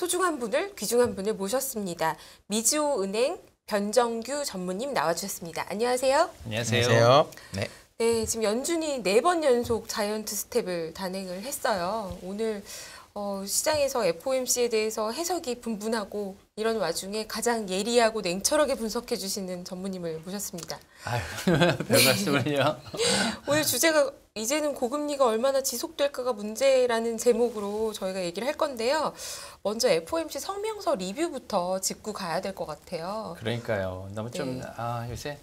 소중한 분을, 귀중한 분을 모셨습니다. 미주은행 변정규 전무님 나와주셨습니다. 안녕하세요. 안녕하세요. 네. 네, 지금 연준이 4번 연속 자이언트 스텝을 단행을 했어요. 오늘 시장에서 FOMC에 대해서 해석이 분분하고 이런 와중에 가장 예리하고 냉철하게 분석해 주시는 전무님을 모셨습니다. 아유, 별 말씀을요. 오늘 주제가 이제는 고금리가 얼마나 지속될까가 문제라는 제목으로 저희가 얘기를 할 건데요. 먼저 FOMC 성명서 리뷰부터 짚고 가야 될 것 같아요. 그러니까요. 너무 좀 네. 요새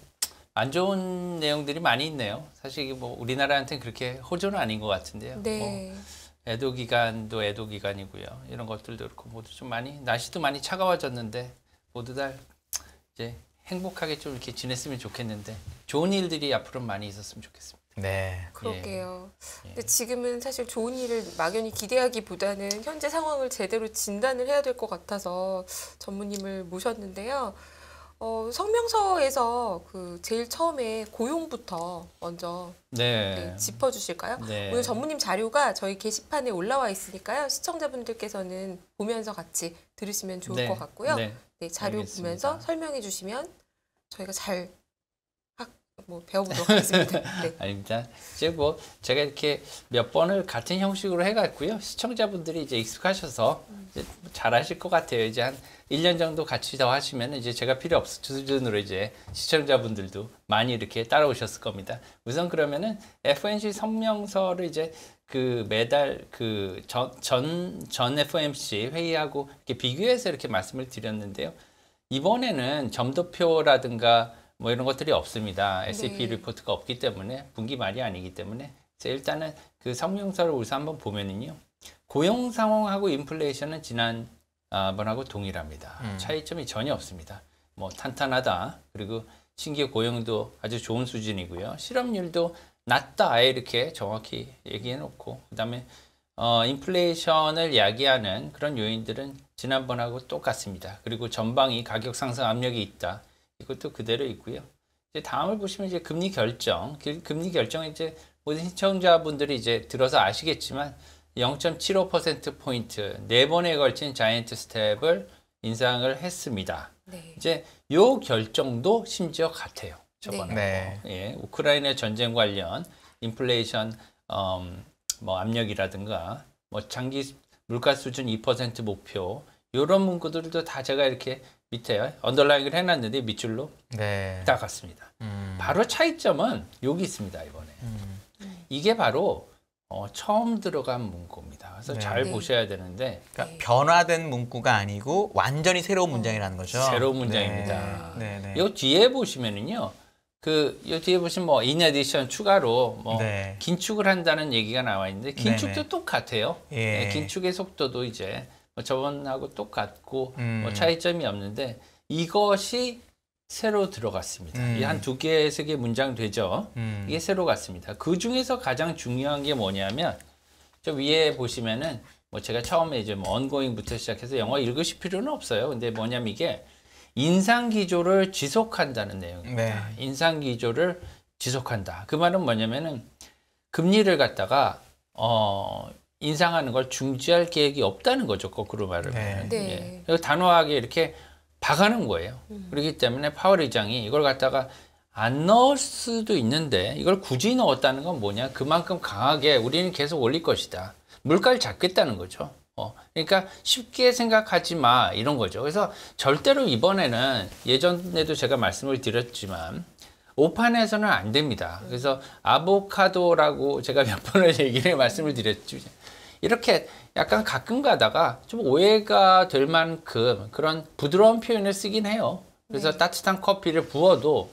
안 좋은 내용들이 많이 있네요. 사실 이게 뭐 우리나라한테는 그렇게 호조는 아닌 것 같은데요. 네. 뭐 애도 기간도 애도 기간이고요. 이런 것들도 그렇고 모두 좀 많이 날씨도 많이 차가워졌는데 모두 다 이제 행복하게 좀 이렇게 지냈으면 좋겠는데 좋은 일들이 앞으로 많이 있었으면 좋겠습니다. 네. 그러게요. 예. 근데 지금은 사실 좋은 일을 막연히 기대하기보다는 현재 상황을 제대로 진단을 해야 될 것 같아서 전무님을 모셨는데요. 성명서에서 그 제일 처음에 고용부터 먼저 네. 짚어주실까요? 네. 오늘 전무님 자료가 저희 게시판에 올라와 있으니까요. 시청자분들께서는 보면서 같이 들으시면 좋을 네. 것 같고요. 네. 네, 자료 알겠습니다. 보면서 설명해 주시면 저희가 잘 배워보도록 하겠습니다. 네. 아닙니다. 이제 뭐 제가 이렇게 몇 번을 같은 형식으로 해갔고요. 시청자분들이 이제 익숙하셔서 이제 잘 하실 것 같아요. 이제 한 1년 정도 같이 더 하시면 이제 제가 필요 없을 수준으로 이제 시청자분들도 많이 이렇게 따라오셨을 겁니다. 우선 그러면은 FOMC 성명서를 이제 그 매달 그 전 FOMC 회의하고 이렇게 비교해서 이렇게 말씀을 드렸는데요. 이번에는 점도표라든가 뭐 이런 것들이 없습니다. S&P 네. 리포트가 없기 때문에 분기 말이 아니기 때문에 일단은 그 성명서를 우선 한번 보면은요. 고용 상황하고 인플레이션은 지난 번하고 동일합니다. 차이점이 전혀 없습니다. 뭐 탄탄하다. 그리고 신규 고용도 아주 좋은 수준이고요. 실업률도 낮다. 아예 이렇게 정확히 얘기해 놓고 그다음에 인플레이션을 야기하는 그런 요인들은 지난번하고 똑같습니다. 그리고 전방위 가격 상승 압력이 있다. 이것도 그대로 있고요. 이제 다음을 보시면 이제 금리 결정은 이제 모든 시청자분들이 이제 들어서 아시겠지만 0.75%포인트 4번에 걸친 자이언트 스텝을 인상을 했습니다. 네. 이제 요 결정도 심지어 같아요. 저번에. 네. 예, 우크라이나 전쟁 관련 인플레이션 뭐 압력이라든가 뭐 장기 물가 수준 2% 목표 이런 문구들도 다 제가 이렇게 밑에 언더라인을 해놨는데 밑줄로 네. 딱 같습니다. 바로 차이점은 여기 있습니다. 이번에 이게 바로 처음 들어간 문구입니다. 그래서 네. 잘 네. 보셔야 되는데 그러니까 변화된 문구가 아니고 완전히 새로운 문장이라는 거죠. 새로운 문장입니다. 네. 네. 이 뒤에 보시면은요. 이 뒤에 보시면 뭐 in addition 추가로 뭐 네. 긴축을 한다는 얘기가 나와 있는데 긴축도 네네. 똑같아요. 예. 네, 긴축의 속도도 이제 뭐 저번하고 똑같고 뭐 음. 차이점이 없는데 이것이 새로 들어갔습니다. 이 한 2개, 3개 문장 되죠. 이게 새로 갔습니다. 그 중에서 가장 중요한 게 뭐냐면 저 위에 보시면은 뭐 제가 처음에 이제 뭐 ongoing부터 시작해서 영어 읽으실 필요는 없어요. 근데 뭐냐면 이게 인상 기조를 지속한다는 내용입니다. 네. 인상 기조를 지속한다. 그 말은 뭐냐면은 금리를 갖다가 인상하는 걸 중지할 계획이 없다는 거죠. 거꾸로 말하면. 네. 예. 그래서 단호하게 이렇게 박아놓은 거예요. 그렇기 때문에 파월 의장이 이걸 갖다가 안 넣을 수도 있는데 이걸 굳이 넣었다는 건 뭐냐? 그만큼 강하게 우리는 계속 올릴 것이다. 물가를 잡겠다는 거죠. 그러니까 쉽게 생각하지 마 이런 거죠. 그래서 절대로 이번에는 예전에도 제가 말씀을 드렸지만 오판에서는 안 됩니다. 그래서 아보카도라고 제가 몇 번을 말씀을 드렸죠. 이렇게 약간 가끔 가다가 좀 오해가 될 만큼 그런 부드러운 표현을 쓰긴 해요. 그래서 따뜻한 커피를 부어도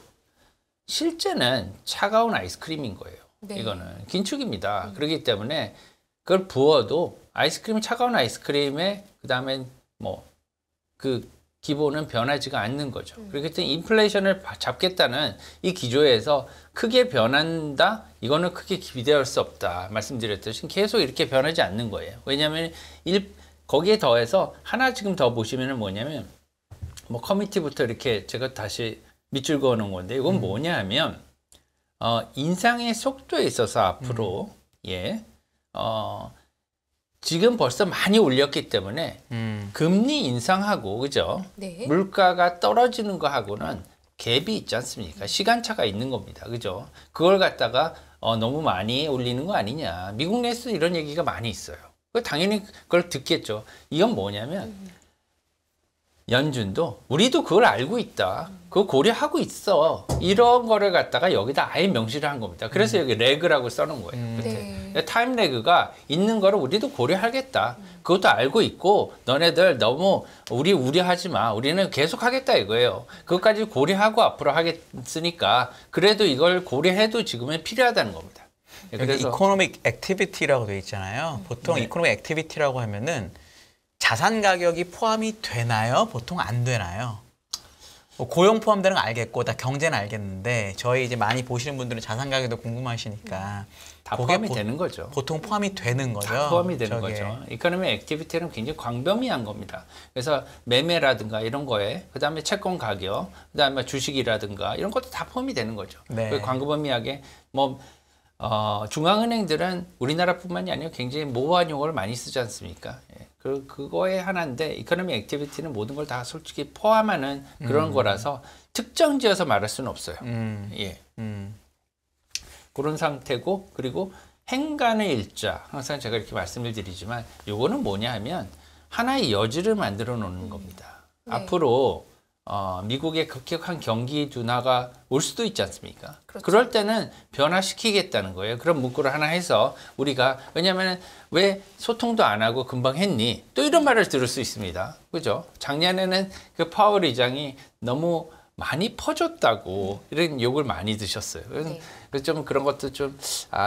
실제는 차가운 아이스크림인 거예요. 네. 이거는 긴축입니다. 그렇기 때문에 그걸 부어도 차가운 아이스크림에 그다음에 뭐 그 기본은 변하지가 않는 거죠. 그렇기 때문에 인플레이션을 잡겠다는 이 기조에서 크게 변한다? 이거는 크게 기대할 수 없다. 말씀드렸듯이 계속 이렇게 변하지 않는 거예요. 왜냐하면 거기에 더해서 하나 지금 더 보시면은 뭐냐면 뭐 커미티부터 이렇게 제가 다시 밑줄 그어 놓은 건데 이건 뭐냐 하면 인상의 속도에 있어서 앞으로 지금 벌써 많이 올렸기 때문에 금리 인상하고 그죠? 네. 물가가 떨어지는 거하고는 갭이 있지 않습니까? 시간차가 있는 겁니다. 그죠? 그걸 갖다가 너무 많이 올리는 거 아니냐. 미국 내에서 이런 얘기가 많이 있어요. 당연히 그걸 듣겠죠. 이건 뭐냐면 연준도 우리도 그걸 알고 있다. 그거 고려하고 있어. 이런 거를 갖다가 여기다 아예 명시를 한 겁니다. 그래서 여기 레그라고 써놓은 거예요. 끝에. 네. 타임 레그가 있는 거를 우리도 고려하겠다. 그것도 알고 있고 너네들 너무 우리 우려하지 마. 우리는 계속 하겠다 이거예요. 그것까지 고려하고 앞으로 하겠으니까 그래도 이걸 고려해도 지금은 필요하다는 겁니다. 그래서 이코노믹 액티비티라고 돼 있잖아요. 보통 네. 이코노믹 액티비티라고 하면은 자산 가격이 포함이 되나요? 보통 안 되나요? 뭐 고용 포함되는 건 알겠고 다 경제는 알겠는데 저희 이제 많이 보시는 분들은 자산 가격도 궁금하시니까 다 그게 포함이 되는 거죠. 보통 포함이 되는 거죠. 다 포함이 되는 저게. 거죠. 이코노미 액티비티는 굉장히 광범위한 겁니다. 그래서 매매라든가 이런 거에 그다음에 채권 가격, 그다음에 주식이라든가 이런 것도 다 포함이 되는 거죠. 네. 그 광범위하게 뭐 중앙은행들은 우리나라뿐만이 아니라 굉장히 모호한 용어를 많이 쓰지 않습니까? 예. 그거에 하나인데 이코노미 액티비티는 모든 걸 다 솔직히 포함하는 그런 거라서 특정 지어서 말할 수는 없어요. 예. 그런 상태고 그리고 행간의 일자 항상 제가 이렇게 말씀을 드리지만 요거는 뭐냐 하면 하나의 여지를 만들어 놓는 겁니다. 네. 앞으로 미국의 급격한 경기 둔화가 올 수도 있지 않습니까? 그렇죠. 그럴 때는 변화시키겠다는 거예요. 그런 문구를 하나 해서 우리가 왜냐하면 왜 소통도 안 하고 금방 했니? 또 이런 말을 들을 수 있습니다. 그죠? 작년에는 그 파월 의장이 너무 많이 퍼줬다고 이런 욕을 많이 드셨어요. 네. 그래서 좀 그런 것도 좀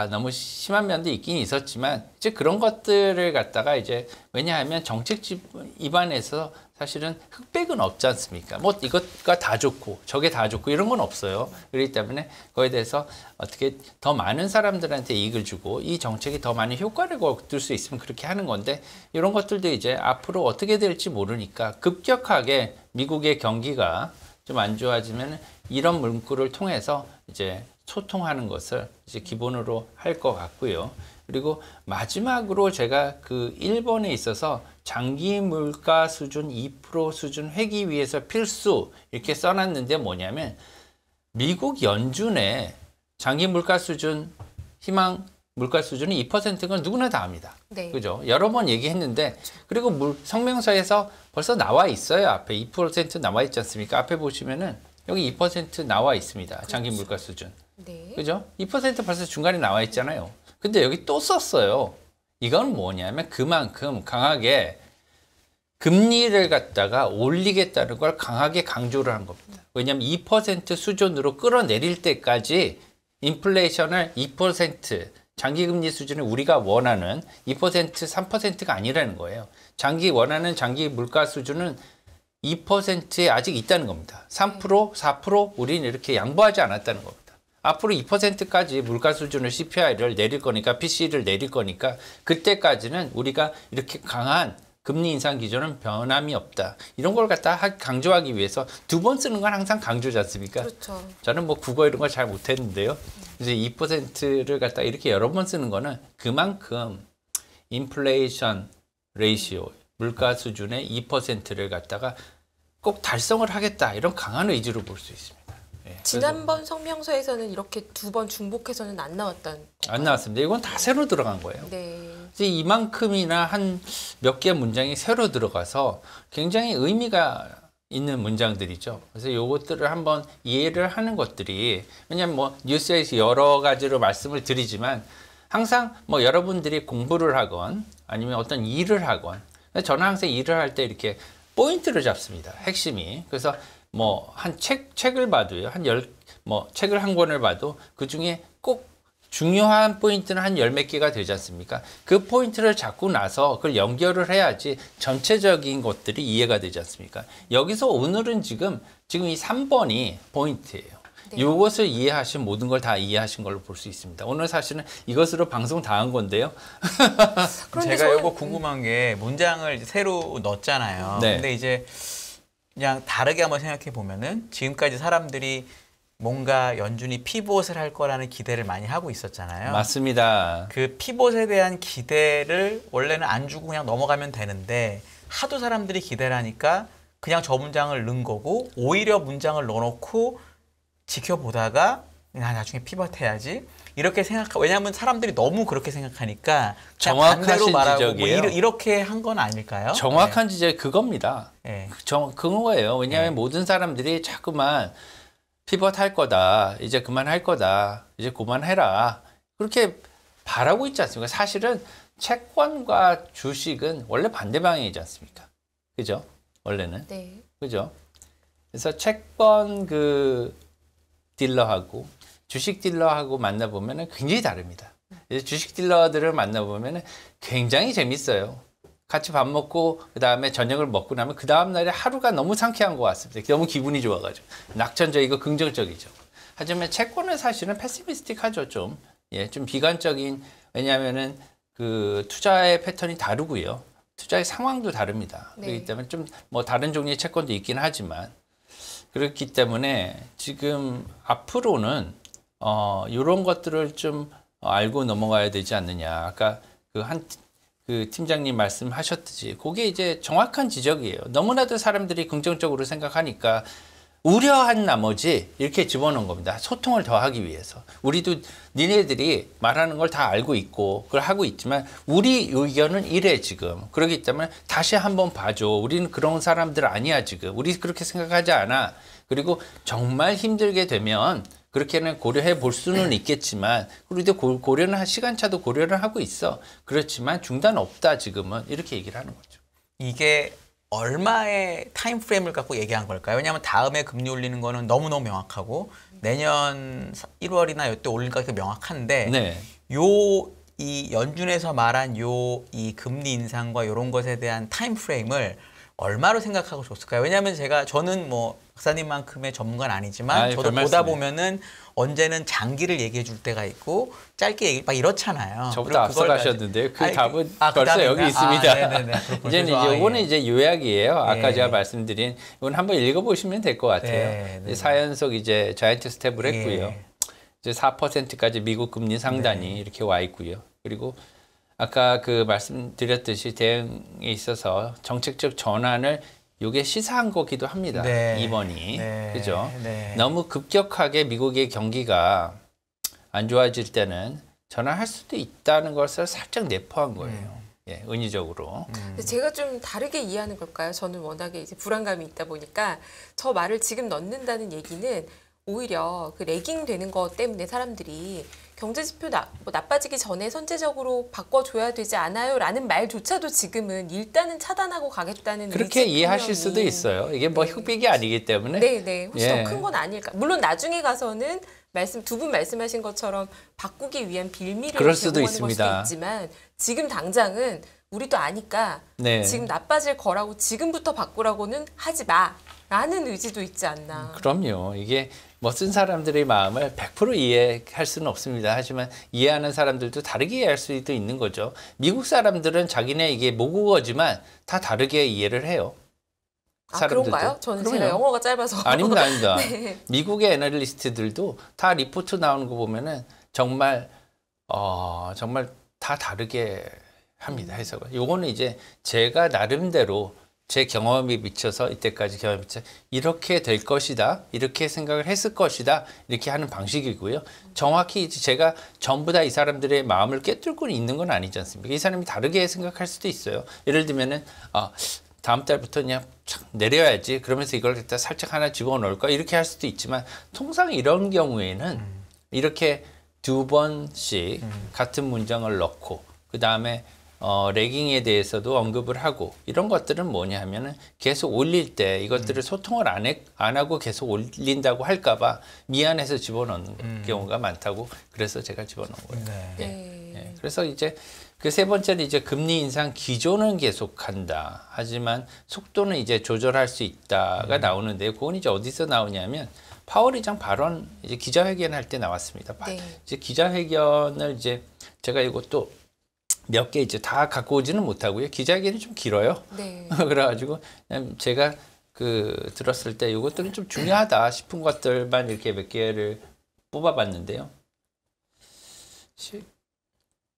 너무 심한 면도 있긴 있었지만 이제 그런 것들을 갖다가 이제 왜냐하면 정책 입안에서 사실은 흑백은 없지 않습니까? 뭐 이것가 다 좋고 저게 다 좋고 이런 건 없어요. 그렇기 때문에 그거에 대해서 어떻게 더 많은 사람들한테 이익을 주고 이 정책이 더 많은 효과를 거둘 수 있으면 그렇게 하는 건데 이런 것들도 이제 앞으로 어떻게 될지 모르니까 급격하게 미국의 경기가 좀 안 좋아지면 이런 문구를 통해서 이제 소통하는 것을 이제 기본으로 할 것 같고요. 그리고 마지막으로 제가 그 1번에 있어서 장기 물가 수준 2% 수준 회기 위해서 필수 이렇게 써놨는데 뭐냐면 미국 연준의 장기 물가 수준 희망 물가 수준이 2%인 건 누구나 다 압니다. 네. 그죠? 여러 번 얘기했는데 그리고 성명서에서 벌써 나와 있어요. 앞에 2% 나와 있지 않습니까? 앞에 보시면은 여기 2% 나와 있습니다. 장기 물가 수준. 네. 그죠? 2% 벌써 중간에 나와 있잖아요. 근데 여기 또 썼어요. 이건 뭐냐면 그만큼 강하게 금리를 갖다가 올리겠다는 걸 강하게 강조를 한 겁니다. 왜냐하면 2% 수준으로 끌어내릴 때까지 인플레이션을 2% 장기금리 수준을 우리가 원하는 2% 3%가 아니라는 거예요. 원하는 장기 물가 수준은 2%에 아직 있다는 겁니다. 3%, 4% 우리는 이렇게 양보하지 않았다는 겁니다. 앞으로 2%까지 물가 수준을 CPI를 내릴 거니까 PC를 내릴 거니까 그때까지는 우리가 이렇게 강한 금리 인상 기조는 변함이 없다. 이런 걸 갖다 강조하기 위해서 두 번 쓰는 건 항상 강조지 않습니까? 그렇죠. 저는 뭐 국어 이런 걸 잘 못했는데요. 이제 2%를 갖다 이렇게 여러 번 쓰는 거는 그만큼 인플레이션 레이시오 물가 수준의 2%를 갖다가 꼭 달성을 하겠다 이런 강한 의지로 볼 수 있습니다. 예, 지난번 성명서에서는 이렇게 두 번 중복해서는 안 나왔던. 안 나왔습니다. 이건 다 새로 들어간 거예요. 네. 이제 이만큼이나 한 몇 개 문장이 새로 들어가서 굉장히 의미가 있는 문장들이죠. 그래서 요것들을 한번 이해를 하는 것들이 왜냐하면 뭐 뉴스에서 여러 가지로 말씀을 드리지만 항상 뭐 여러분들이 공부를 하건 아니면 어떤 일을 하건 저는 항상 일을 할 때 이렇게 포인트를 잡습니다. 핵심이. 그래서 뭐 한 책을 봐도요. 책을 한 권을 봐도 그중에 꼭 중요한 포인트는 한 열 몇 개가 되지 않습니까? 그 포인트를 잡고 나서 그걸 연결을 해야지 전체적인 것들이 이해가 되지 않습니까? 여기서 오늘은 지금 이 3번이 포인트예요. 네. 이것을 이해하신 모든 걸 다 이해하신 걸로 볼 수 있습니다. 오늘 사실은 이것으로 방송 다 한 건데요. 그런데 제가 저는- 이거 궁금한 게 문장을 이제 새로 넣었잖아요. 네. 근데 이제 그냥 다르게 한번 생각해 보면은 지금까지 사람들이 뭔가 연준이 피봇을 할 거라는 기대를 많이 하고 있었잖아요. 맞습니다. 그 피봇에 대한 기대를 원래는 안 주고 그냥 넘어가면 되는데 하도 사람들이 기대를 하니까 그냥 저 문장을 넣은 거고 오히려 문장을 넣어놓고 지켜보다가 나중에 피벗해야지 이렇게 왜냐하면 사람들이 너무 그렇게 생각하니까 정확하신 반대로 말하고 지적이에요. 이렇게 한 건 아닐까요? 정확한 지적이 그겁니다. 네. 그거예요. 왜냐하면 모든 사람들이 자꾸만 피벗 할 거다. 이제 그만할 거다. 이제 그만해라. 그렇게 바라고 있지 않습니까? 사실은 채권과 주식은 원래 반대 방향이지 않습니까? 그죠? 원래는. 네. 그죠? 그래서 채권 딜러하고 주식 딜러하고 만나보면 굉장히 다릅니다. 주식 딜러들을 만나보면 굉장히 재밌어요. 같이 밥 먹고 그다음에 저녁을 먹고 나면 그 다음날에 하루가 너무 상쾌한 것 같습니다. 너무 기분이 좋아가지고 낙천적이고 긍정적이죠. 하지만 채권은 사실은 패시미스틱하죠. 좀 비관적인 왜냐하면은 그 투자의 패턴이 다르고요. 투자의 상황도 다릅니다. 네. 그렇기 때문에 좀 뭐 다른 종류의 채권도 있긴 하지만 그렇기 때문에 지금 앞으로는 이런 것들을 좀 알고 넘어가야 되지 않느냐. 아까 그 팀장님 말씀하셨듯이 그게 이제 정확한 지적이에요. 너무나도 사람들이 긍정적으로 생각하니까 우려한 나머지 이렇게 집어넣은 겁니다. 소통을 더 하기 위해서. 우리도 니네들이 말하는 걸 다 알고 있고 그걸 하고 있지만 우리 의견은 이래 지금. 그렇기 때문에 다시 한번 봐줘. 우리는 그런 사람들 아니야 지금. 우리 그렇게 생각하지 않아. 그리고 정말 힘들게 되면 그렇게는 고려해 볼 수는 있겠지만 우리도 고려는 시간차도 고려를 하고 있어. 그렇지만 중단 없다 지금은 이렇게 얘기를 하는 거죠. 이게 얼마의 타임 프레임을 갖고 얘기한 걸까요? 왜냐하면 다음에 금리 올리는 거는 너무너무 명확하고 내년 1월이나 이때 올릴 거가 명확한데 네. 이 연준에서 말한 이 금리 인상과 이런 것에 대한 타임 프레임을 얼마로 생각하고 줬을까요? 왜냐하면 저는 뭐 박사님만큼의 전문가는 아니지만 저도 보다 보면은 언제는 장기를 얘기해 줄 때가 있고 짧게 얘기 막 이렇잖아요. 저보다 앞서가셨는데 그 답은 벌써 그 여기 있습니다. 네네네. 이거는 이제 요약이에요. 아까 예. 제가 말씀드린 이건 한번 읽어보시면 될 것 같아요. 네. 4연속 이제 자이언트 스텝을 했고요. 예. 이제 4%까지 미국 금리 상단이 이렇게 와 있고요. 그리고 아까 그 말씀드렸듯이 대응에 있어서 정책적 전환을 이게 시사한 거기도 합니다. 네. 이번이 네. 그죠? 네. 너무 급격하게 미국의 경기가 안 좋아질 때는 전환할 수도 있다는 것을 살짝 내포한 거예요. 예, 은유적으로. 근데 제가 좀 다르게 이해하는 걸까요? 저는 워낙에 이제 불안감이 있다 보니까 저 말을 지금 넣는다는 얘기는 오히려 그 레깅 되는 것 때문에 사람들이 경제 지표 나빠지기 전에 선제적으로 바꿔줘야 되지 않아요? 라는 말조차도 지금은 일단은 차단하고 가겠다는 그렇게 이해하실 수도 있어요. 이게 뭐 흑백이 아니기 때문에. 네네. 혹시 예. 더 큰 건 아닐까. 물론 나중에 가서는 두 분 말씀하신 것처럼 바꾸기 위한 빌미를 그럴 수도 제공하는 있습니다. 걸 수도 있지만 지금 당장은 우리도 아니까 네. 지금 나빠질 거라고 지금부터 바꾸라고는 하지 마라는 의지도 있지 않나. 그럼요. 이게 멋진 사람들의 마음을 100% 이해할 수는 없습니다. 하지만 이해하는 사람들도 다르게 이해할 수도 있는 거죠. 미국 사람들은 자기네 이게 모국어지만 다 다르게 이해를 해요. 사람들도. 그런가요? 저는 그럼요. 제가 영어가 짧아서. 아닙니다, 아닙니다. 네. 미국의 애널리스트들도 다 리포트 나오는 거 보면은 정말 다 다르게 합니다, 해석을. 요거는 이제 제가 나름대로 제 경험에 비춰서 이때까지 경험에 비춰서 이렇게 될 것이다, 이렇게 생각을 했을 것이다, 이렇게 하는 방식이고요. 정확히 이제 제가 전부 다 이 사람들의 마음을 꿰뚫고 있는 건 아니지 않습니까? 이 사람이 다르게 생각할 수도 있어요. 예를 들면은 다음 달부터 그냥 내려야지. 그러면서 이걸 갖다 살짝 하나 집어넣을까? 이렇게 할 수도 있지만 통상 이런 경우에는 이렇게 두 번씩 같은 문장을 넣고 그 다음에 레깅에 대해서도 언급을 하고 이런 것들은 뭐냐 하면은 계속 올릴 때 이것들을 소통을 안 하고 계속 올린다고 할까봐 미안해서 집어넣는 경우가 많다고 그래서 제가 집어넣은 거예요. 네. 네. 예, 그래서 이제 그 세 번째는 이제 금리 인상 기조는 계속한다. 하지만 속도는 이제 조절할 수 있다가 나오는데요. 그건 이제 어디서 나오냐면 파월 의장 발언 이제 기자회견 할 때 나왔습니다. 네. 이제 기자회견을 이제 제가 이것도 몇 개 이제 다 갖고 오지는 못하고요. 기자회견이 좀 길어요. 네. 그래가지고 그냥 제가 들었을 때 이것들은 좀 중요하다 싶은 것들만 이렇게 몇 개를 뽑아봤는데요.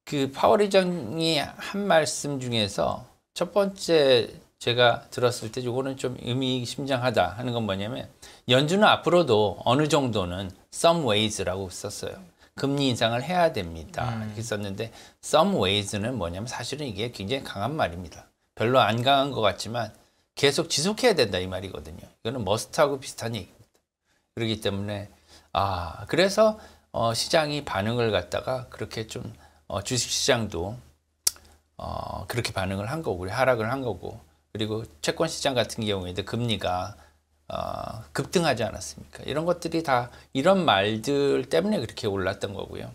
그 파월 의장이 한 말씀 중에서 첫 번째 제가 들었을 때 이거는 좀 의미심장하다 하는 건 뭐냐면 연준은 앞으로도 어느 정도는 some ways라고 썼어요. 금리 인상을 해야 됩니다. 이렇게 썼는데 some ways는 뭐냐면 사실은 이게 굉장히 강한 말입니다. 별로 안 강한 것 같지만 계속 지속해야 된다 이 말이거든요. 이거는 must하고 비슷한 얘기입니다. 그렇기 때문에 그래서 시장이 반응을 갖다가 그렇게 좀 주식시장도 그렇게 반응을 한 거고 하락을 한 거고 그리고 채권 시장 같은 경우에도 금리가 급등하지 않았습니까? 이런 것들이 다 이런 말들 때문에 그렇게 올랐던 거고요.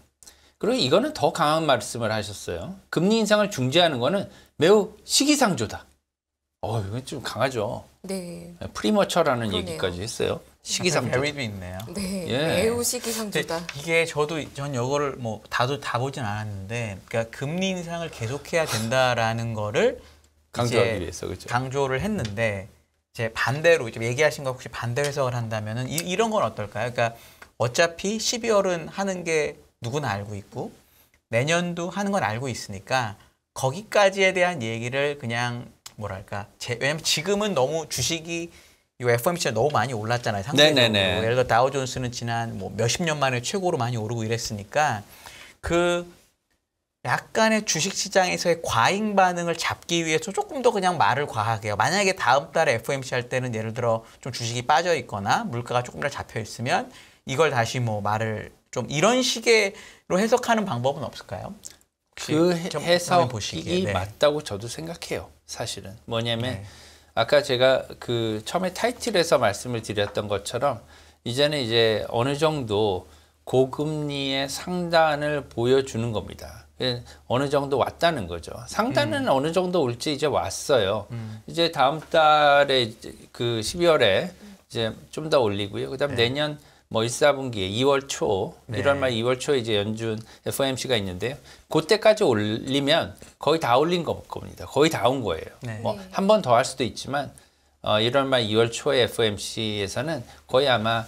그리고 이거는 더 강한 말씀을 하셨어요. 금리 인상을 중지하는 거는 매우 시기상조다. 이건 좀 강하죠. 네. 프리머처라는 그러네요. 얘기까지 했어요. 시기상조다. 베리도 있네요. 네. 예. 매우 시기상조다. 근데 이게 전 이거를 뭐 다 보진 않았는데, 그러니까 금리 인상을 계속해야 된다라는 거를 강조하기 이제 위해서 그렇죠. 강조를 했는데, 이제 반대로 이제 얘기하신 거 혹시 반대 해석을 한다면은 이런 건 어떨까요? 그러니까 어차피 12월은 하는 게 누구나 알고 있고 내년도 하는 건 알고 있으니까 거기까지에 대한 얘기를 그냥 뭐랄까, 왜냐면 지금은 너무 주식이 이 FOMC가 너무 많이 올랐잖아요. 상대적으로. 네네네. 예를 들어 다우존스는 지난 뭐 몇십 년 만에 최고로 많이 오르고 이랬으니까 그 약간의 주식 시장에서의 과잉 반응을 잡기 위해서 조금 더 그냥 말을 과하게 해요. 만약에 다음 달에 FOMC 할 때는 예를 들어 좀 주식이 빠져 있거나 물가가 조금 더 잡혀 있으면 이걸 다시 뭐 말을 좀 이런 식으로 해석하는 방법은 없을까요? 그 해석이 보시기에, 네. 맞다고 저도 생각해요. 사실은 뭐냐면 네. 아까 제가 그 처음에 타이틀에서 말씀을 드렸던 것처럼 이제는 이제 어느 정도 고금리의 상단을 보여주는 겁니다. 어느 정도 왔다는 거죠. 상단은 어느 정도 올지 이제 왔어요. 이제 다음 달에 이제 그 12월에 이제 좀 더 올리고요. 그다음 내년 뭐 1, 4분기에 2월 초, 네. 1월 말 2월 초에 이제 연준 FOMC가 있는데요. 그때까지 올리면 거의 다 올린 겁니다. 거의 다 온 거예요. 네. 뭐 한 번 더 할 수도 있지만 1월 말 2월 초에 FOMC에서는 거의 아마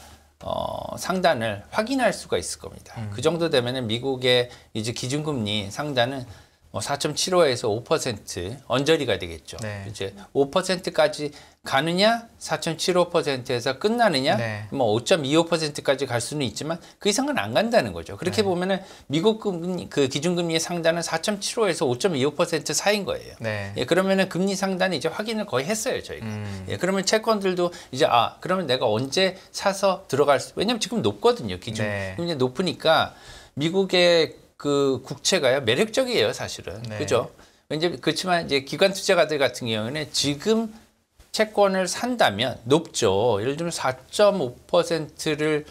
상단을 확인할 수가 있을 겁니다. 그 정도 되면은 미국의 이제 기준금리 상단은 4.75에서 5% 언저리가 되겠죠. 네. 이제 5%까지 가느냐, 4.75%에서 끝나느냐, 네. 뭐 5.25%까지 갈 수는 있지만 그 이상은 안 간다는 거죠. 그렇게 보면은 미국 금리 그 기준금리의 상단은 4.75에서 5.25% 사이인 거예요. 네. 예, 그러면은 금리 상단이 이제 확인을 거의 했어요, 저희가. 예, 그러면 채권들도 이제 그러면 내가 언제 사서 들어갈 수? 왜냐면 지금 높거든요, 기준금리 네. 높으니까 미국의 그 국채가요 매력적이에요, 사실은. 네. 그죠? 이제 그렇지만 이제 기관 투자가들 같은 경우에는 지금 채권을 산다면 높죠. 예를 들면 4.5%를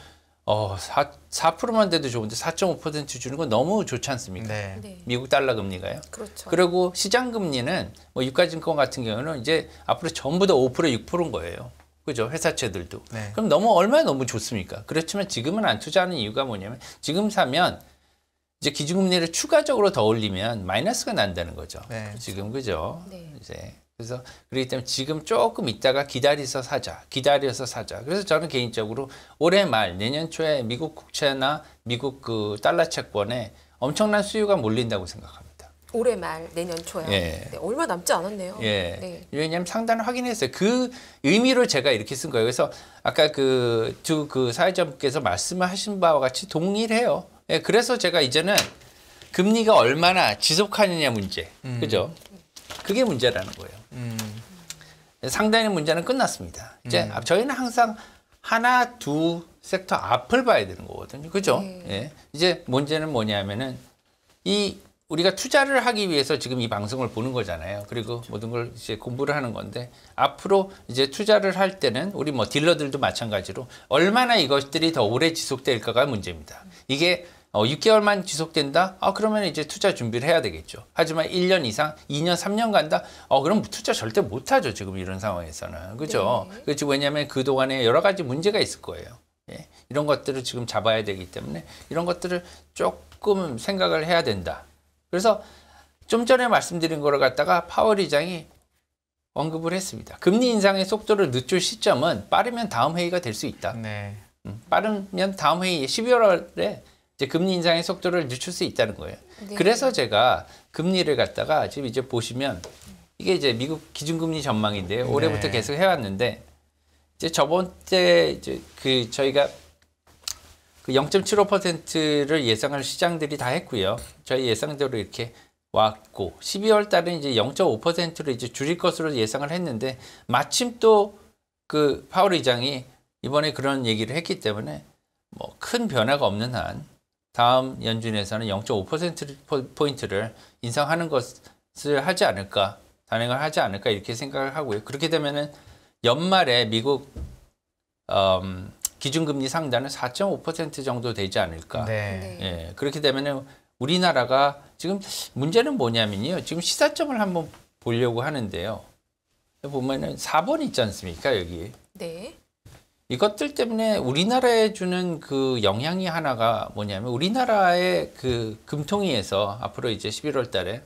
4%만 돼도 좋은데 4.5% 주는 건 너무 좋지 않습니까? 네. 네. 미국 달러 금리가요. 그렇죠. 그리고 시장 금리는 뭐 유가증권 같은 경우는 이제 앞으로 전부 다 5% 6%인 거예요. 그죠? 회사채들도. 네. 그럼 얼마나 너무 좋습니까? 그렇지만 지금은 안 투자하는 이유가 뭐냐면 지금 사면 이제 기준금리를 추가적으로 더 올리면 마이너스가 난다는 거죠. 네. 지금 그죠? 네. 이제 그래서 그렇기 때문에 지금 조금 있다가 기다려서 사자. 그래서 저는 개인적으로 올해 말 내년 초에 미국 국채나 미국 그 달러 채권에 엄청난 수요가 몰린다고 생각합니다. 올해 말 내년 초요. 예. 네, 얼마 남지 않았네요. 예. 네. 왜냐하면 상단을 확인했어요. 그 의미로 제가 이렇게 쓴 거예요. 그래서 아까 그 사회자분께서 말씀하신 바와 같이 동일해요. 예, 그래서 제가 이제는 금리가 얼마나 지속하느냐 문제, 그죠? 그게 문제라는 거예요. 상단의 문제는 끝났습니다. 이제 저희는 항상 하나, 두 섹터 앞을 봐야 되는 거거든요, 그죠? 예. 이제 문제는 뭐냐면은 우리가 투자를 하기 위해서 지금 이 방송을 보는 거잖아요. 그리고 모든 걸 이제 공부를 하는 건데 앞으로 이제 투자를 할 때는 우리 뭐 딜러들도 마찬가지로 얼마나 이것들이 더 오래 지속될까가 문제입니다. 이게 6개월만 지속된다? 그러면 이제 투자 준비를 해야 되겠죠. 하지만 1년 이상, 2년, 3년 간다? 그럼 투자 절대 못 하죠. 지금 이런 상황에서는. 그죠? 네. 그렇지. 왜냐하면 그동안에 여러 가지 문제가 있을 거예요. 예. 이런 것들을 지금 잡아야 되기 때문에 이런 것들을 조금 생각을 해야 된다. 그래서 좀 전에 말씀드린 거를 갖다가 파월 의장이 언급을 했습니다. 금리 인상의 속도를 늦출 시점은 빠르면 다음 회의가 될 수 있다. 네. 빠르면 다음 회의 12월에 이제 금리 인상의 속도를 늦출 수 있다는 거예요. 네. 그래서 제가 금리를 갖다가 지금 이제 보시면 이게 이제 미국 기준금리 전망인데요. 올해부터 네. 계속 해왔는데 이제 저번 때 이제 그 저희가 그 0.75%를 예상할 시장들이 다 했고요. 저희 예상대로 이렇게 왔고 12월 달은 이제 0.5%로 이제 줄일 것으로 예상을 했는데 마침 또 그 파월 의장이 이번에 그런 얘기를 했기 때문에 뭐 큰 변화가 없는 한 다음 연준에서는 0.5%포인트를 인상하는 것을 하지 않을까, 단행을 하지 않을까 이렇게 생각을 하고요. 그렇게 되면은 연말에 미국 기준금리 상단은 4.5% 정도 되지 않을까. 네. 예, 그렇게 되면은 우리나라가 지금 문제는 뭐냐면요. 지금 시사점을 한번 보려고 하는데요. 보면은 4번 있지 않습니까, 여기. 네. 이것들 때문에 우리나라에 주는 그 영향이 하나가 뭐냐면 우리나라의 그 금통위에서 앞으로 이제 11월 달에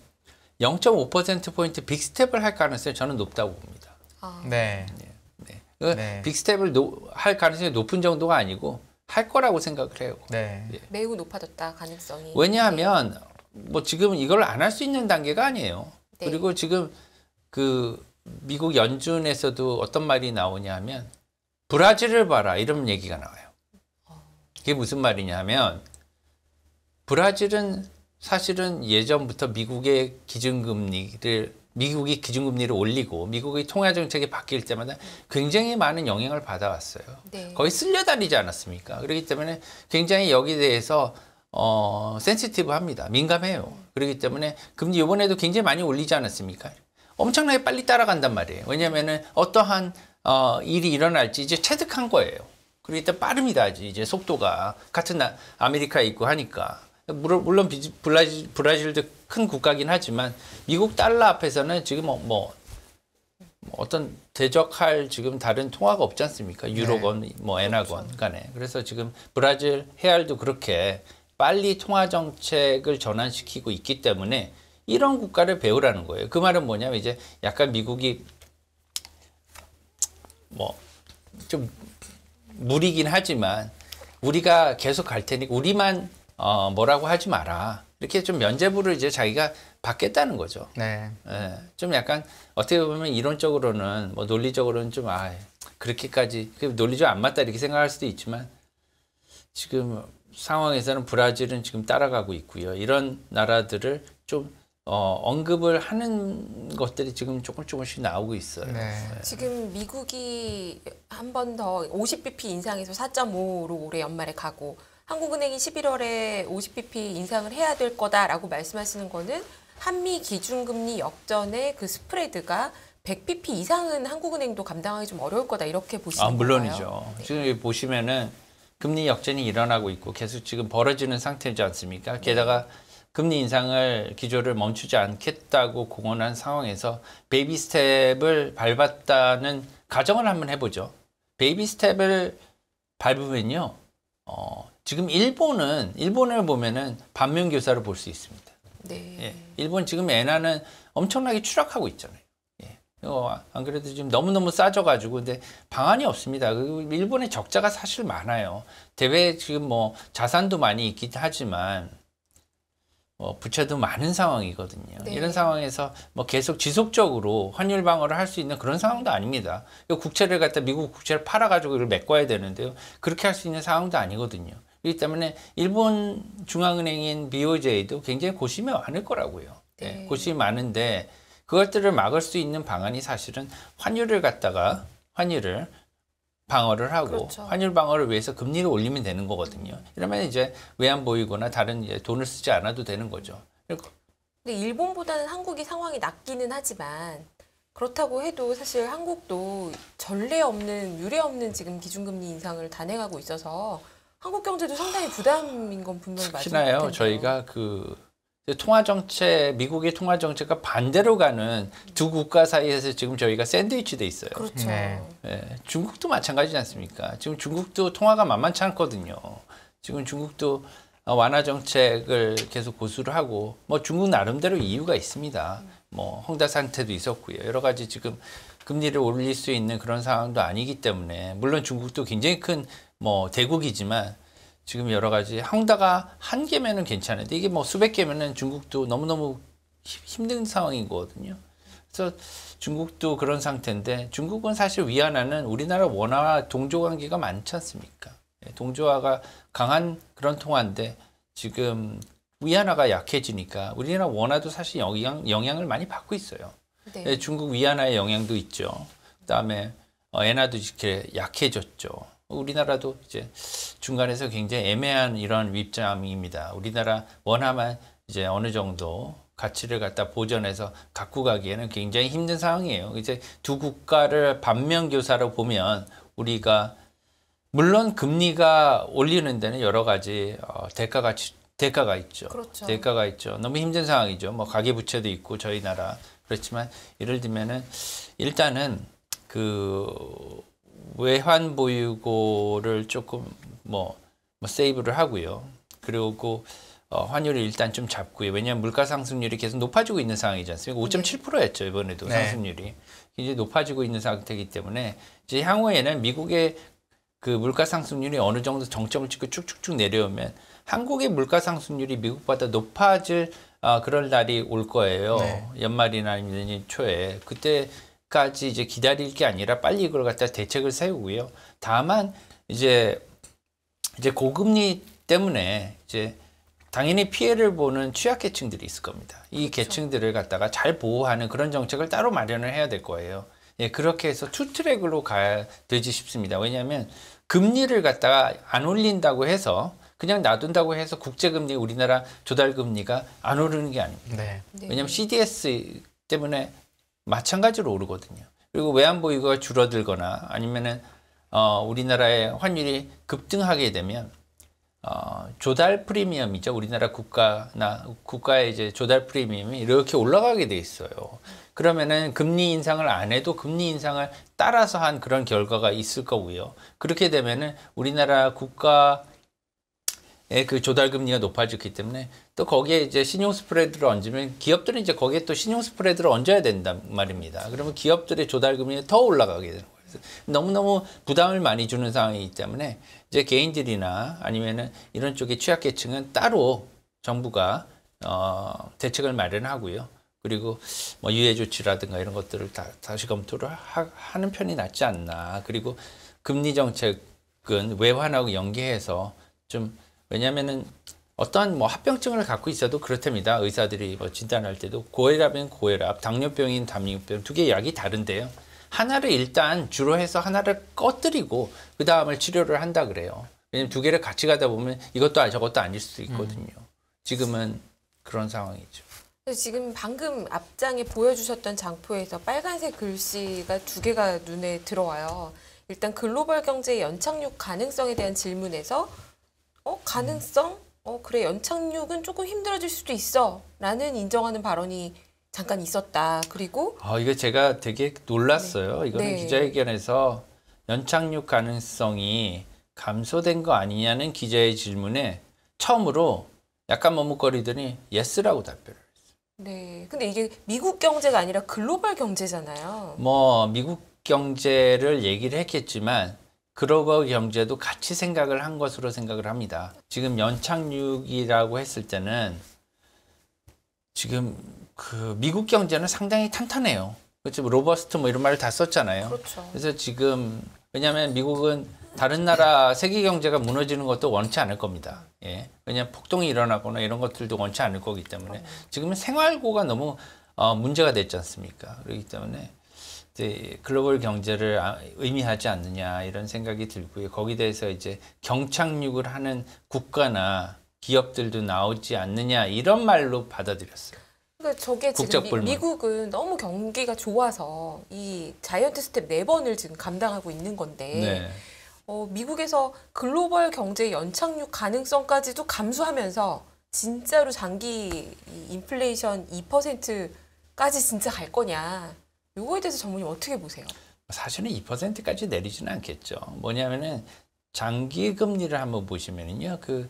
0.5%포인트 빅스텝을 할 가능성이 저는 높다고 봅니다. 아, 네. 네. 빅스텝을 할 가능성이 높은 정도가 아니고 할 거라고 생각을 해요. 네. 매우 높아졌다 가능성이. 왜냐하면 뭐 지금 이걸 안 할 수 있는 단계가 아니에요. 네. 그리고 지금 그 미국 연준에서도 어떤 말이 나오냐 하면 브라질을 봐라 이런 얘기가 나와요. 그게 무슨 말이냐 면 브라질은 사실은 예전부터 미국이 기준금리를 올리고 미국의 통화정책이 바뀔 때마다 굉장히 많은 영향을 받아왔어요. 네. 거의 쓸려다니지 않았습니까? 그렇기 때문에 굉장히 여기에 대해서 센시티브합니다. 민감해요. 그렇기 때문에 금리 이번에도 굉장히 많이 올리지 않았습니까? 엄청나게 빨리 따라간단 말이에요. 왜냐하면은 어떠한 일이 일어날지 이제 체득한 거예요. 그렇기 때문에 빠릅니다. 이제 속도가 같은 아메리카에 있고 하니까. 물론 브라질도 큰 국가긴 하지만 미국 달러 앞에서는 지금 뭐 어떤 대적할 지금 다른 통화가 없지 않습니까? 유로건, 뭐 엔화건 간에. 그래서 지금 브라질 헤알도 그렇게 빨리 통화 정책을 전환시키고 있기 때문에 이런 국가를 배우라는 거예요. 그 말은 뭐냐면 이제 약간 미국이 뭐 좀 무리긴 하지만 우리가 계속 갈 테니 우리만 뭐라고 하지 마라. 이렇게 좀 면죄부를 이제 자기가 받겠다는 거죠. 네. 예, 좀 약간 어떻게 보면 이론적으로는 뭐 논리적으로는 좀 그렇게까지 논리적으로 안 맞다 이렇게 생각할 수도 있지만 지금 상황에서는 브라질은 지금 따라가고 있고요. 이런 나라들을 좀 언급을 하는 것들이 지금 조금씩 나오고 있어요. 네. 지금 미국이 한 번 더 50bp 인상해서 4.5로 올해 연말에 가고 한국은행이 11월에 50bp 인상을 해야 될 거다라고 말씀하시는 거는 한미 기준금리 역전의 그 스프레드가 100bp 이상은 한국은행도 감당하기 좀 어려울 거다 이렇게 보시는 건가요? 물론이죠. 네. 지금 여기 보시면은 금리 역전이 일어나고 있고 계속 지금 벌어지는 상태지 않습니까? 게다가 금리 인상을 기조를 멈추지 않겠다고 공언한 상황에서 베이비 스텝을 밟았다는 가정을 한번 해보죠. 베이비 스텝을 밟으면요, 지금 일본을 보면은 반면교사를 볼 수 있습니다. 네. 예, 일본 지금 엔화는 엄청나게 추락하고 있잖아요. 예, 안 그래도 지금 너무너무 싸져가지고 근데 방안이 없습니다. 그리고 일본의 적자가 사실 많아요. 대외 지금 뭐 자산도 많이 있긴 하지만 부채도 많은 상황이거든요. 네. 이런 상황에서 뭐 계속 지속적으로 환율 방어를 할 수 있는 그런 상황도 아닙니다. 국채를 갖다 미국 국채를 팔아가지고 이걸 메꿔야 되는데요. 그렇게 할 수 있는 상황도 아니거든요. 그렇기 때문에 일본 중앙은행인 BOJ도 굉장히 고심이 많을 거라고요. 네. 예, 고심이 많은데 그것들을 막을 수 있는 방안이 사실은 환율을 방어를 하고 그렇죠. 환율 방어를 위해서 금리를 올리면 되는 거거든요. 이러면 이제 외환 보유고나 다른 이제 돈을 쓰지 않아도 되는 거죠. 근데 일본보다는 한국이 상황이 낫기는 하지만 그렇다고 해도 사실 한국도 전례 없는 유례 없는 지금 기준금리 인상을 단행하고 있어서 한국 경제도 상당히 부담인 건 분명히 맞을 특히나요, 텐데요. 저희가 미국의 통화 정책과 반대로 가는 두 국가 사이에서 지금 저희가 샌드위치 돼 있어요. 그렇죠. 네. 예, 중국도 마찬가지지 않습니까? 지금 중국도 통화가 만만치 않거든요. 지금 중국도 완화 정책을 계속 고수를 하고 뭐 중국 나름대로 이유가 있습니다. 뭐 헝다 상태도 있었고요. 여러 가지 지금 금리를 올릴 수 있는 그런 상황도 아니기 때문에 물론 중국도 굉장히 큰 뭐 대국이지만 지금 여러 가지 헝다가 한 개면은 괜찮은데 이게 뭐 수백 개면은 중국도 너무너무 힘든 상황이거든요. 그래서 중국도 그런 상태인데 중국은 사실 위안화는 우리나라 원화와 동조 관계가 많지 않습니까? 동조화가 강한 그런 통화인데 지금 위안화가 약해지니까 우리나라 원화도 사실 영향을 많이 받고 있어요. 네. 중국 위안화의 영향도 있죠. 그다음에 엔화도 이렇게 약해졌죠. 우리나라도 이제 중간에서 굉장히 애매한 이런 입장입니다. 우리나라 원화만 이제 어느 정도 가치를 갖다 보존해서 갖고 가기에는 굉장히 힘든 상황이에요. 이제 두 국가를 반면교사로 보면 우리가 물론 금리가 올리는 데는 여러 가지 대가가 있죠. 그렇죠. 대가가 있죠. 너무 힘든 상황이죠. 뭐 가계부채도 있고 저희 나라 그렇지만 예를 들면은 일단은 그 외환 보유고를 조금 뭐 세이브를 하고요. 그리고 환율을 일단 좀 잡고요. 왜냐하면 물가 상승률이 계속 높아지고 있는 상황이지 않습니까? 5.7%였죠 이번에도 네. 상승률이 굉장히 높아지고 있는 상태이기 때문에 이제 향후에는 미국의 그 물가 상승률이 어느 정도 정점을 찍고 쭉쭉쭉 내려오면 한국의 물가 상승률이 미국보다 높아질 그런 날이 올 거예요. 네. 연말이나 아니면 내년 초에 그때까지 이제 기다릴 게 아니라 빨리 이걸 갖다 대책을 세우고요. 다만 이제 고금리 때문에 이제 당연히 피해를 보는 취약계층들이 있을 겁니다. 이 그렇죠. 계층들을 갖다가 잘 보호하는 그런 정책을 따로 마련을 해야 될 거예요. 예, 그렇게 해서 투 트랙으로 가야 되지 싶습니다. 왜냐하면 금리를 갖다가 안 올린다고 해서 그냥 놔둔다고 해서 국제금리 우리나라 조달금리가 안 오르는 게 아닙니다. 네. 네. 왜냐하면 CDS 때문에 마찬가지로 오르거든요. 그리고 외환보유고가 줄어들거나 아니면은 우리나라의 환율이 급등하게 되면 조달 프리미엄이죠. 우리나라 국가의 이제 조달 프리미엄이 이렇게 올라가게 돼 있어요. 그러면은 금리 인상을 안 해도 금리 인상을 따라서 한 그런 결과가 있을 거고요. 그렇게 되면은 우리나라 국가의 그 조달 금리가 높아졌기 때문에 또 거기에 이제 신용 스프레드를 얹으면 기업들은 이제 거기에 또 신용 스프레드를 얹어야 된단 말입니다. 그러면 기업들의 조달 금리가 더 올라가게 되는 거예요. 그래서 너무너무 부담을 많이 주는 상황이기 때문에 이제 개인들이나 아니면은 이런 쪽의 취약계층은 따로 정부가 대책을 마련하고요. 그리고 뭐 유예 조치라든가 이런 것들을 다시 검토를 하는 편이 낫지 않나. 그리고 금리 정책은 외환하고 연계해서 좀 왜냐면은 어떠한 뭐 합병증을 갖고 있어도 그렇답니다. 의사들이 뭐 진단할 때도 고혈압인 고혈압, 당뇨병인 당뇨병 두 개 약이 다른데요. 하나를 일단 주로 해서 하나를 꺼뜨리고 그 다음을 치료를 한다 그래요. 왜냐면 두 개를 같이 가다 보면 이것도 저것도 아닐 수도 있거든요. 지금은 그런 상황이죠. 지금 방금 앞장에 보여주셨던 장표에서 빨간색 글씨가 두 개가 눈에 들어와요. 일단 글로벌 경제의 연착륙 가능성에 대한 질문에서 가능성? 그래 연착륙은 조금 힘들어질 수도 있어 라는 인정하는 발언이 잠깐 있었다. 그리고 이거 제가 되게 놀랐어요. 네. 이거는 네. 기자회견에서 연착륙 가능성이 감소된 거 아니냐는 기자의 질문에 처음으로 약간 머뭇거리더니 예스라고 답변을 했어요. 네. 근데 이게 미국 경제가 아니라 글로벌 경제잖아요. 뭐 미국 경제를 얘기를 했겠지만 글로벌 경제도 같이 생각을 한 것으로 생각을 합니다. 지금 연착륙이라고 했을 때는 지금 그 미국 경제는 상당히 탄탄해요. 그렇죠. 로버스트 뭐 이런 말을 다 썼잖아요. 그렇죠. 그래서 지금 왜냐하면 미국은 다른 나라 세계 경제가 무너지는 것도 원치 않을 겁니다. 예. 왜냐하면 폭동이 일어나거나 이런 것들도 원치 않을 거기 때문에 지금은 생활고가 너무 문제가 됐지 않습니까? 그렇기 때문에 이제 글로벌 경제를 의미하지 않느냐 이런 생각이 들고요. 거기에 대해서 이제 경착륙을 하는 국가나 기업들도 나오지 않느냐 이런 말로 받아들였어요. 그러니까 저게 지금 국적 불문. 미국은 너무 경기가 좋아서 이 자이언트 스텝 4번을 지금 감당하고 있는 건데 네. 미국에서 글로벌 경제 연착륙 가능성까지도 감수하면서 진짜로 장기 인플레이션 2%까지 진짜 갈 거냐. 요거에 대해서 전문님 어떻게 보세요? 사실은 2%까지 내리지는 않겠죠. 뭐냐면은 장기 금리를 한번 보시면은요. 그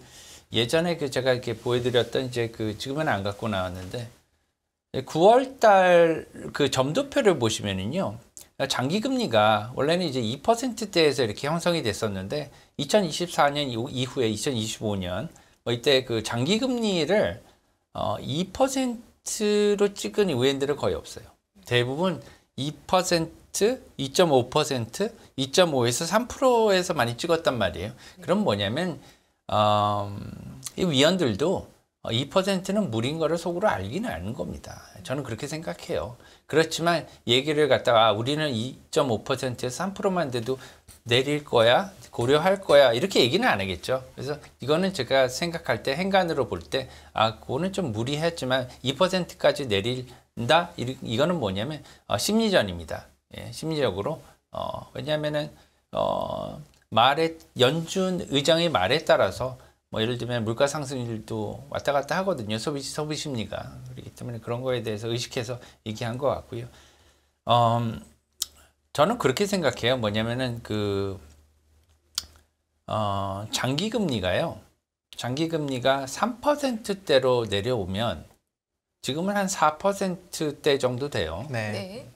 예전에 그 제가 이렇게 보여드렸던 이제 그 지금은 안 갖고 나왔는데 9월 달 그 점도표를 보시면은요. 장기 금리가 원래는 이제 2%대에서 이렇게 형성이 됐었는데 2024년 이후에 2025년 뭐 이때 그 장기 금리를 2%로 찍은 외인들은 거의 없어요. 대부분 2%, 2.5%, 2.5에서 3%에서 많이 찍었단 말이에요. 그럼 뭐냐면 이 위원들도 2%는 무리인 거를 속으로 알기는 아는 겁니다. 저는 그렇게 생각해요. 그렇지만 얘기를 갖다가 우리는 2.5%에서 3%만 돼도 내릴 거야, 고려할 거야 이렇게 얘기는 안 하겠죠. 그래서 이거는 제가 생각할 때 행간으로 볼 때 그거는 좀 무리했지만 2%까지 내린다. 이거는 뭐냐면 심리전입니다. 예, 심리적으로 왜냐하면은 연준 의장의 말에 따라서 뭐 예를 들면 물가 상승률도 왔다 갔다 하거든요. 소비 심리가. 그렇기 때문에 그런 거에 대해서 의식해서 얘기한 것 같고요. 저는 그렇게 생각해요. 뭐냐면은 장기 금리가요. 장기 금리가 3%대로 내려오면 지금은 한 4%대 정도 돼요. 네. 네.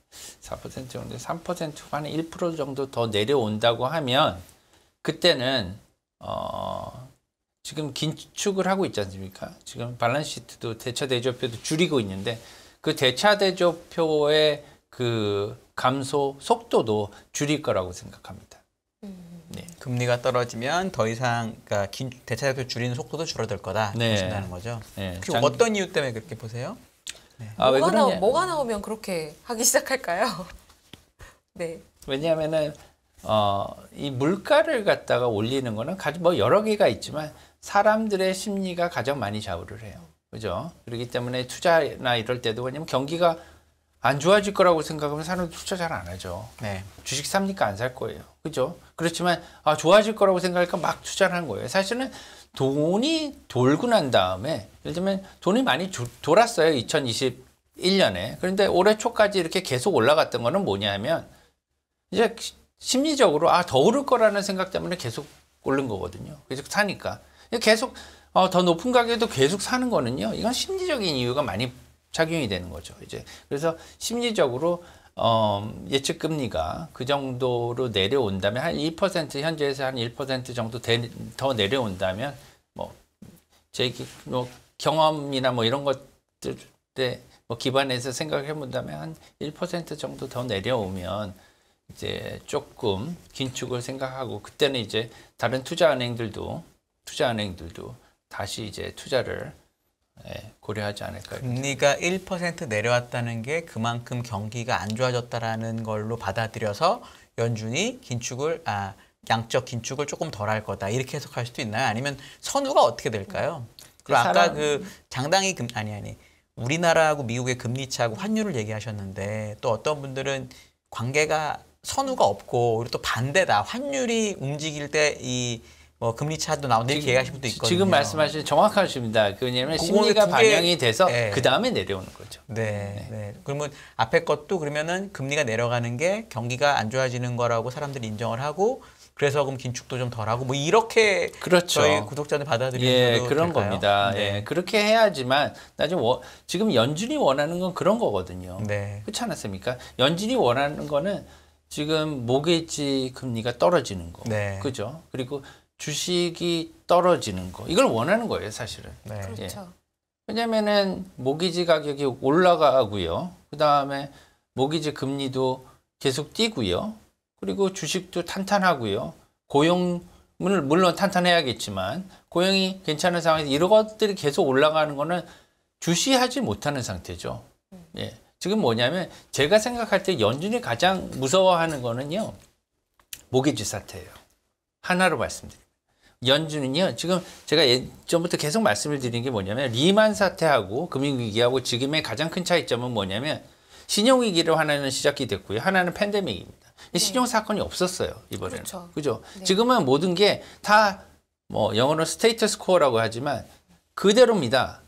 4% 정도, 3% 한 1% 정도 더 내려온다고 하면 그때는 지금 긴축을 하고 있지 않습니까? 지금 밸런스 시트도 대차 대조표도 줄이고 있는데 그 대차 대조표의 그 감소 속도도 줄일 거라고 생각합니다. 네. 금리가 떨어지면 더 이상 그러니까 대차 대표 줄이는 속도도 줄어들 거다 네. 보신다는 거죠. 네. 어떤 이유 때문에 그렇게 보세요? 왜 그러냐? 뭐가 나오면 그렇게 하기 시작할까요? 네. 왜냐하면은 이 물가를 갖다가 올리는 거는 뭐 여러 개가 있지만 사람들의 심리가 가장 많이 좌우를 해요. 그죠? 그렇기 때문에 투자나 이럴 때도 왜냐면 경기가 안 좋아질 거라고 생각하면 사람들 투자 잘 안 하죠. 네. 주식 삽니까? 안 살 거예요. 그죠? 그렇지만 좋아질 거라고 생각하니까 막 투자를 하는 거예요. 사실은 돈이 돌고 난 다음에 예를 들면 돈이 많이 돌았어요. 2021년에. 그런데 올해 초까지 이렇게 계속 올라갔던 거는 뭐냐면 이제 심리적으로 더 오를 거라는 생각 때문에 계속 오른 거거든요. 계속 사니까. 계속 더 높은 가격에도 계속 사는 거는요. 이건 심리적인 이유가 많이 작용이 되는 거죠. 이제 그래서 심리적으로 예측 금리가 그 정도로 내려온다면 한 2% 현재에서 한 1% 정도 더 내려온다면 제 경험이나 뭐 이런 것들에 기반해서 생각해 본다면 한 1% 정도 더 내려오면 이제 조금 긴축을 생각하고 그때는 이제 다른 투자은행들도 다시 이제 투자를 고려하지 않을까요? 금리가 1% 내려왔다는 게 그만큼 경기가 안 좋아졌다라는 걸로 받아들여서 연준이 양적 긴축을 조금 덜 할 거다 이렇게 해석할 수도 있나요? 아니면 선우가 어떻게 될까요? 그리고 아까 장당이 우리나라하고 미국의 금리 차하고 환율을 얘기하셨는데 또 어떤 분들은 관계가 선우가 없고 그리고 또 반대다 환율이 움직일 때 이 금리 차도 나온다 이렇게 얘기하시는 분도 있거든요. 지금 말씀하신 정확하십니다. 왜냐하면 심리가 반영이 돼서 그 다음에 내려오는 거죠. 네. 그러면 앞에 것도 그러면은 금리가 내려가는 게 경기가 안 좋아지는 거라고 사람들이 인정을 하고 그래서 그럼 긴축도 좀 덜하고 뭐 이렇게 그렇죠. 저희 구독자들 받아들이는 것도 그런 될까요? 겁니다. 네. 그렇게 해야지만 나중에 지금 연준이 원하는 건 그런 거거든요. 네. 그렇지 않았습니까? 연준이 원하는 거는 지금 모기지 금리가 떨어지는 거, 네. 그죠? 그리고 주식이 떨어지는 거 이걸 원하는 거예요, 사실은. 네. 그렇죠. 왜냐면은 모기지 가격이 올라가고요. 그 다음에 모기지 금리도 계속 뛰고요. 그리고 주식도 탄탄하고요. 고용을 물론 탄탄해야겠지만 고용이 괜찮은 상황에서 이런 것들이 계속 올라가는 거는 주시하지 못하는 상태죠. 예. 지금 뭐냐면 제가 생각할 때 연준이 가장 무서워하는 거는요. 모기지 사태예요. 하나로 말씀드립니다. 연준은요. 지금 제가 예전부터 계속 말씀을 드린 게 뭐냐면 리만 사태하고 금융위기하고 지금의 가장 큰 차이점은 뭐냐면 신용위기로 하나는 시작이 됐고요. 하나는 팬데믹입니다. 신용 사건이 없었어요. 이번에는. 그렇죠. 그죠? 네. 지금은 모든 게 다 영어로 스테이터스 코어라고 하지만 그대로입니다.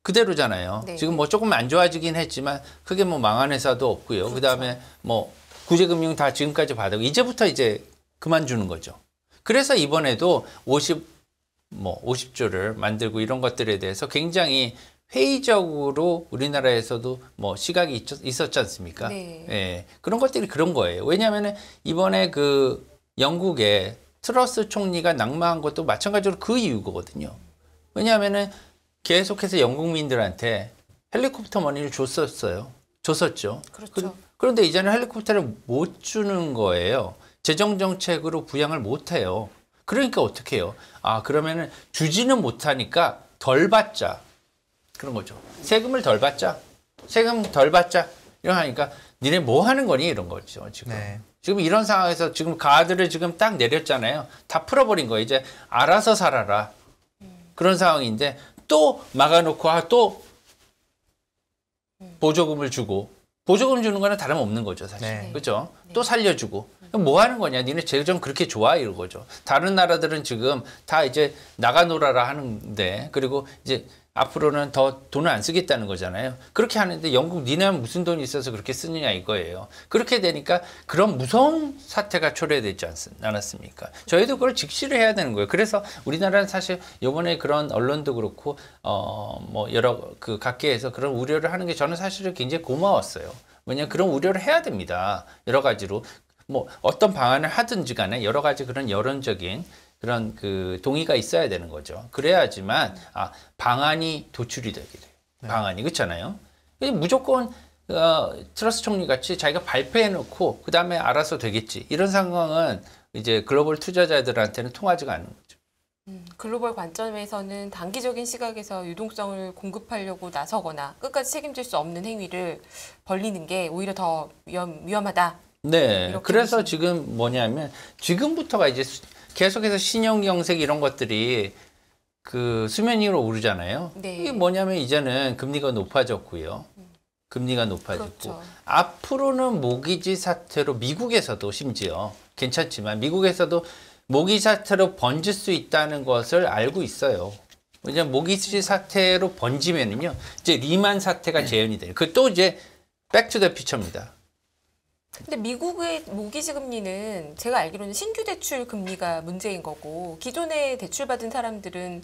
그대로잖아요. 네. 지금 조금 안 좋아지긴 했지만 크게 망한 회사도 없고요. 그렇죠. 그다음에 구제금융 다 지금까지 받았고 이제부터 이제 그만 주는 거죠. 그래서 이번에도 50조를 만들고 이런 것들에 대해서 굉장히 회의적으로 우리나라에서도 뭐 시각이 있었지 않습니까? 네. 예, 그런 것들이 그런 거예요. 왜냐하면 이번에 그 영국의 트러스 총리가 낙마한 것도 마찬가지로 그 이유거든요. 왜냐하면은 계속해서 영국민들한테 헬리콥터 머니를 줬었죠. 그렇죠. 그런데 이제는 헬리콥터를 못 주는 거예요. 재정 정책으로 부양을 못 해요. 그러니까 어떻게 해요? 아, 그러면은 주지는 못하니까 덜 받자. 그런 거죠. 세금을 덜 받자. 세금 덜 받자. 이런 하니까 니네 뭐 하는 거니? 이런 거죠, 지금. 네. 지금 이런 상황에서 지금 가드를 지금 딱 내렸잖아요. 다 풀어버린 거예요. 이제 알아서 살아라. 그런 상황인데 또 막아놓고 또 보조금을 주고 보조금 주는 거는 다름없는 거죠, 사실. 네. 그렇죠? 또 살려주고. 그럼 뭐 하는 거냐? 니네 재정 그렇게 좋아? 이런 거죠. 다른 나라들은 지금 다 이제 나가 놀아라 하는데 그리고 이제 앞으로는 더 돈을 안 쓰겠다는 거잖아요. 그렇게 하는데 영국 니네는 무슨 돈이 있어서 그렇게 쓰느냐 이거예요. 그렇게 되니까 그런 무서운 사태가 초래되지 않았습니까? 저희도 그걸 직시를 해야 되는 거예요. 그래서 우리나라는 사실 이번에 그런 언론도 그렇고 뭐 여러 그 각계에서 그런 우려를 하는 게 저는 사실은 굉장히 고마웠어요. 왜냐하면 그런 우려를 해야 됩니다. 여러 가지로 뭐 어떤 방안을 하든지 간에 여러 가지 그런 여론적인 그런 그 동의가 있어야 되는 거죠. 그래야지만 방안이 도출이 되게 돼요. 방안이 그렇잖아요. 무조건 트러스 총리 같이 자기가 발표해놓고 그 다음에 알아서 되겠지. 이런 상황은 이제 글로벌 투자자들한테는 통하지가 않는 거죠. 글로벌 관점에서는 단기적인 시각에서 유동성을 공급하려고 나서거나 끝까지 책임질 수 없는 행위를 벌리는 게 오히려 더 위험하다. 네. 이렇게 그래서 지금 뭐냐면 지금부터가 이제 계속해서 신용경색 이런 것들이 그 수면 위로 오르잖아요. 네. 이게 뭐냐면 이제는 금리가 높아졌고요. 금리가 높아졌고 그렇죠. 앞으로는 모기지 사태로 미국에서도 심지어 괜찮지만 미국에서도 모기지 사태로 번질 수 있다는 것을 알고 있어요. 왜냐하면 모기지 사태로 번지면은요 이제 리만 사태가 재현이 돼요. 그 또 이제 백투더 피처입니다. 근데 미국의 모기지 금리는 제가 알기로는 신규 대출 금리가 문제인 거고 기존에 대출 받은 사람들은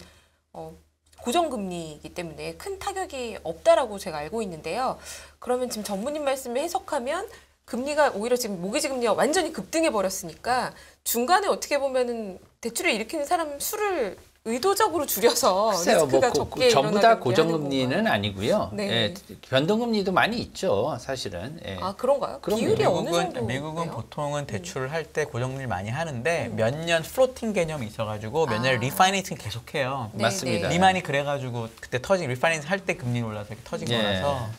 고정 금리이기 때문에 큰 타격이 없다라고 제가 알고 있는데요. 그러면 지금 전무님 말씀을 해석하면 금리가 오히려 지금 모기지 금리가 완전히 급등해 버렸으니까 중간에 어떻게 보면은 대출을 일으키는 사람 수를 의도적으로 줄여서 글쎄요, 리스크가 뭐 적게 전부 다 일어나게 고정금리는 하는 건가요? 아니고요. 네. 예, 변동금리도 많이 있죠, 사실은. 예. 아 그런가요? 그럼요. 비율이 어느 정도? 미국은 돼요? 보통은 대출을 할 때 고정률 많이 하는데 몇 년 플로팅 개념이 있어가지고 몇 년 리파이낸싱 계속해요. 네, 맞습니다. 네. 리만이 그래가지고 그때 리파이낸싱 할 때 금리 올라서 이렇게 터진 예. 거라서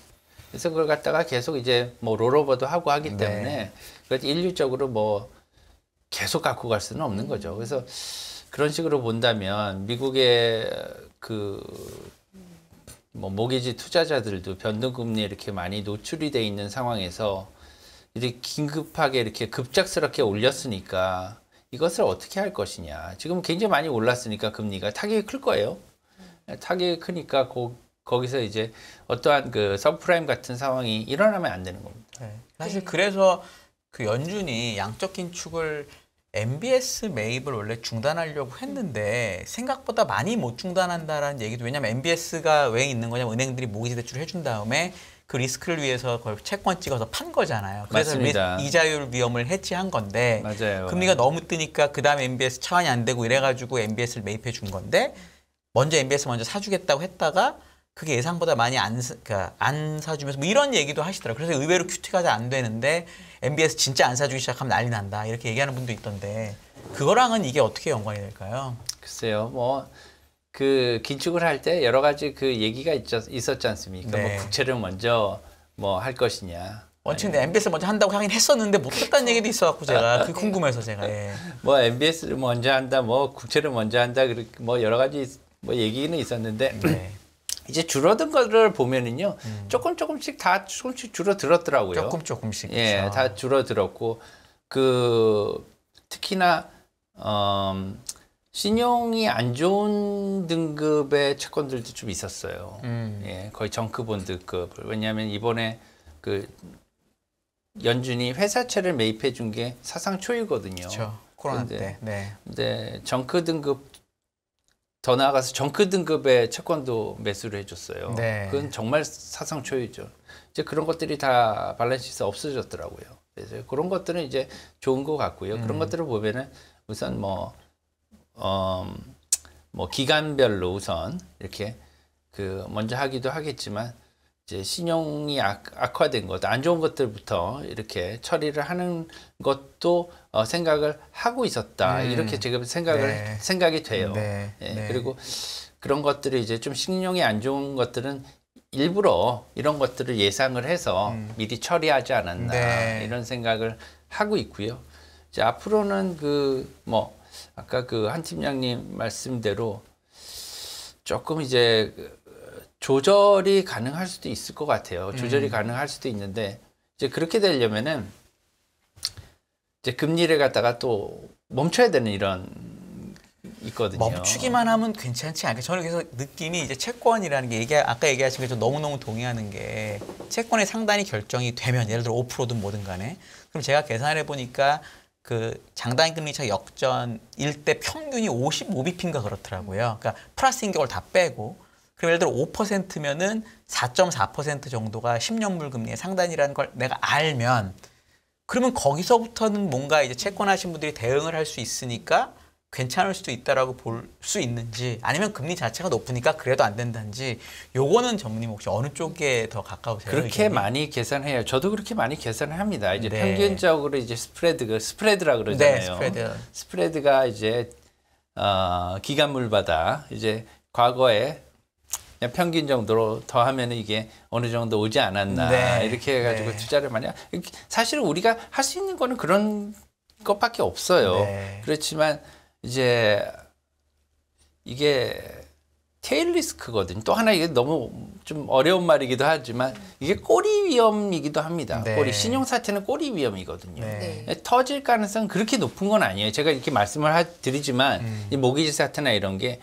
그래서 그걸 갖다가 계속 이제 뭐 롤오버도 하고 하기 네. 때문에 그래서 일률적으로 뭐 계속 갖고 갈 수는 없는 거죠. 그래서 그런 식으로 본다면 미국의 그 뭐 모기지 투자자들도 변동금리에 이렇게 많이 노출이 돼 있는 상황에서 이렇게 긴급하게 이렇게 급작스럽게 올렸으니까 이것을 어떻게 할 것이냐. 지금 굉장히 많이 올랐으니까 금리가 타격이 클 거예요. 타격이 크니까 거기서 이제 어떠한 그 서브프라임 같은 상황이 일어나면 안 되는 겁니다. 네. 사실 그래서 그 연준이 양적 긴축을 MBS 매입을 원래 중단하려고 했는데 생각보다 많이 못 중단한다라는 얘기도 왜냐하면 MBS가 왜 있는 거냐면 은행들이 모기지 대출을 해준 다음에 그 리스크를 위해서 그걸 채권 찍어서 판 거잖아요. 그래서 맞습니다. 이자율 위험을 해지한 건데 맞아요. 금리가 너무 뜨니까 그 다음에 MBS 차환이 안 되고 이래가지고 MBS를 매입해 준 건데 먼저 MBS 먼저 사주겠다고 했다가 그게 예상보다 많이 안 사주면서 뭐 이런 얘기도 하시더라고요. 그래서 의외로 큐티가 잘 안 되는데 MBS 진짜 안 사주기 시작하면 난리 난다 이렇게 얘기하는 분도 있던데 그거랑은 이게 어떻게 연관이 될까요? 글쎄요, 뭐 그 긴축을 할 때 여러 가지 그 얘기가 있었지 않습니까? 네. 뭐 국채를 먼저 뭐 할 것이냐. 원칙은 MBS 먼저 한다고 하긴 했었는데 못했다는 얘기도 있어갖고 제가 그게 궁금해서 제가 뭐 MBS를 먼저 한다, 뭐 국채를 먼저 한다, 그렇게 뭐 여러 가지 뭐 얘기는 있었는데 네. 이제 줄어든 거를 보면은요, 조금씩 줄어들었더라고요. 조금씩 예, 그렇죠. 다 줄어들었고 그 특히나 신용이 안 좋은 등급의 채권들도 좀 있었어요. 예, 거의 정크본드급. 왜냐하면 이번에 그 연준이 회사채를 매입해 준 게 사상 초이거든요. 그렇죠. 코로나 근데, 때. 네. 근데 정크 등급 더 나아가서 정크 등급의 채권도 매수를 해줬어요. 네. 그건 정말 사상 초유죠. 이제 그런 것들이 다 밸런스 없어졌더라고요. 그래서 그런 것들은 이제 좋은 것 같고요. 그런 것들을 보면은 우선 뭐 기간별로 우선 이렇게 그 먼저 하기도 하겠지만 이제 신용이 악화된 것, 안 좋은 것들부터 이렇게 처리를 하는 것도 생각을 하고 있었다. 이렇게 지금 생각이 돼요. 네. 예, 네. 그리고 그런 것들이 이제 좀 신용이 안 좋은 것들은 일부러 이런 것들을 예상을 해서 미리 처리하지 않았나 네. 이런 생각을 하고 있고요. 이제 앞으로는 아까 그 한 팀장님 말씀대로 조금 이제 조절이 가능할 수도 있을 것 같아요. 조절이 가능할 수도 있는데 이제 그렇게 되려면은 이제 금리를 갖다가 또 멈춰야 되는 이런 있거든요. 멈추기만 하면 괜찮지 않을까? 저는 그래서 느낌이 이제 채권이라는 게 아까 얘기하신 게 저 너무너무 동의하는 게 채권의 상단이 결정이 되면 예를 들어 5%든 뭐든 간에 그럼 제가 계산해 보니까 그 장단 금리 차 역전일 때 평균이 55bp인가 그렇더라고요. 그러니까 플러스인 걸 다 빼고 그럼 예를 들어 5%면은 4.4% 정도가 10년물 금리의 상단이라는 걸 내가 알면 그러면 거기서부터는 뭔가 이제 채권하신 분들이 대응을 할 수 있으니까 괜찮을 수도 있다라고 볼 수 있는지 아니면 금리 자체가 높으니까 그래도 안 된다는지 요거는 전무님 혹시 어느 쪽에 더 가까우세요? 그렇게 의견이? 많이 계산해요. 저도 그렇게 많이 계산을 합니다. 이제 네. 평균적으로 이제 스프레드라 네, 그러잖아요. 스프레드가 이제 기간물마다 이제 과거에 그냥 평균 정도로 더하면 이게 어느 정도 오지 않았나 네. 이렇게 해가지고 네. 투자를 많이 사실은 우리가 할 수 있는 거는 그런 것밖에 없어요. 네. 그렇지만 이제 이게 테일 리스크거든요. 또 하나 이게 너무 좀 어려운 말이기도 하지만 이게 꼬리 위험이기도 합니다. 네. 꼬리 신용 사태는 꼬리 위험이거든요. 네. 터질 가능성은 그렇게 높은 건 아니에요. 제가 이렇게 말씀을 드리지만 이 모기지 사태나 이런 게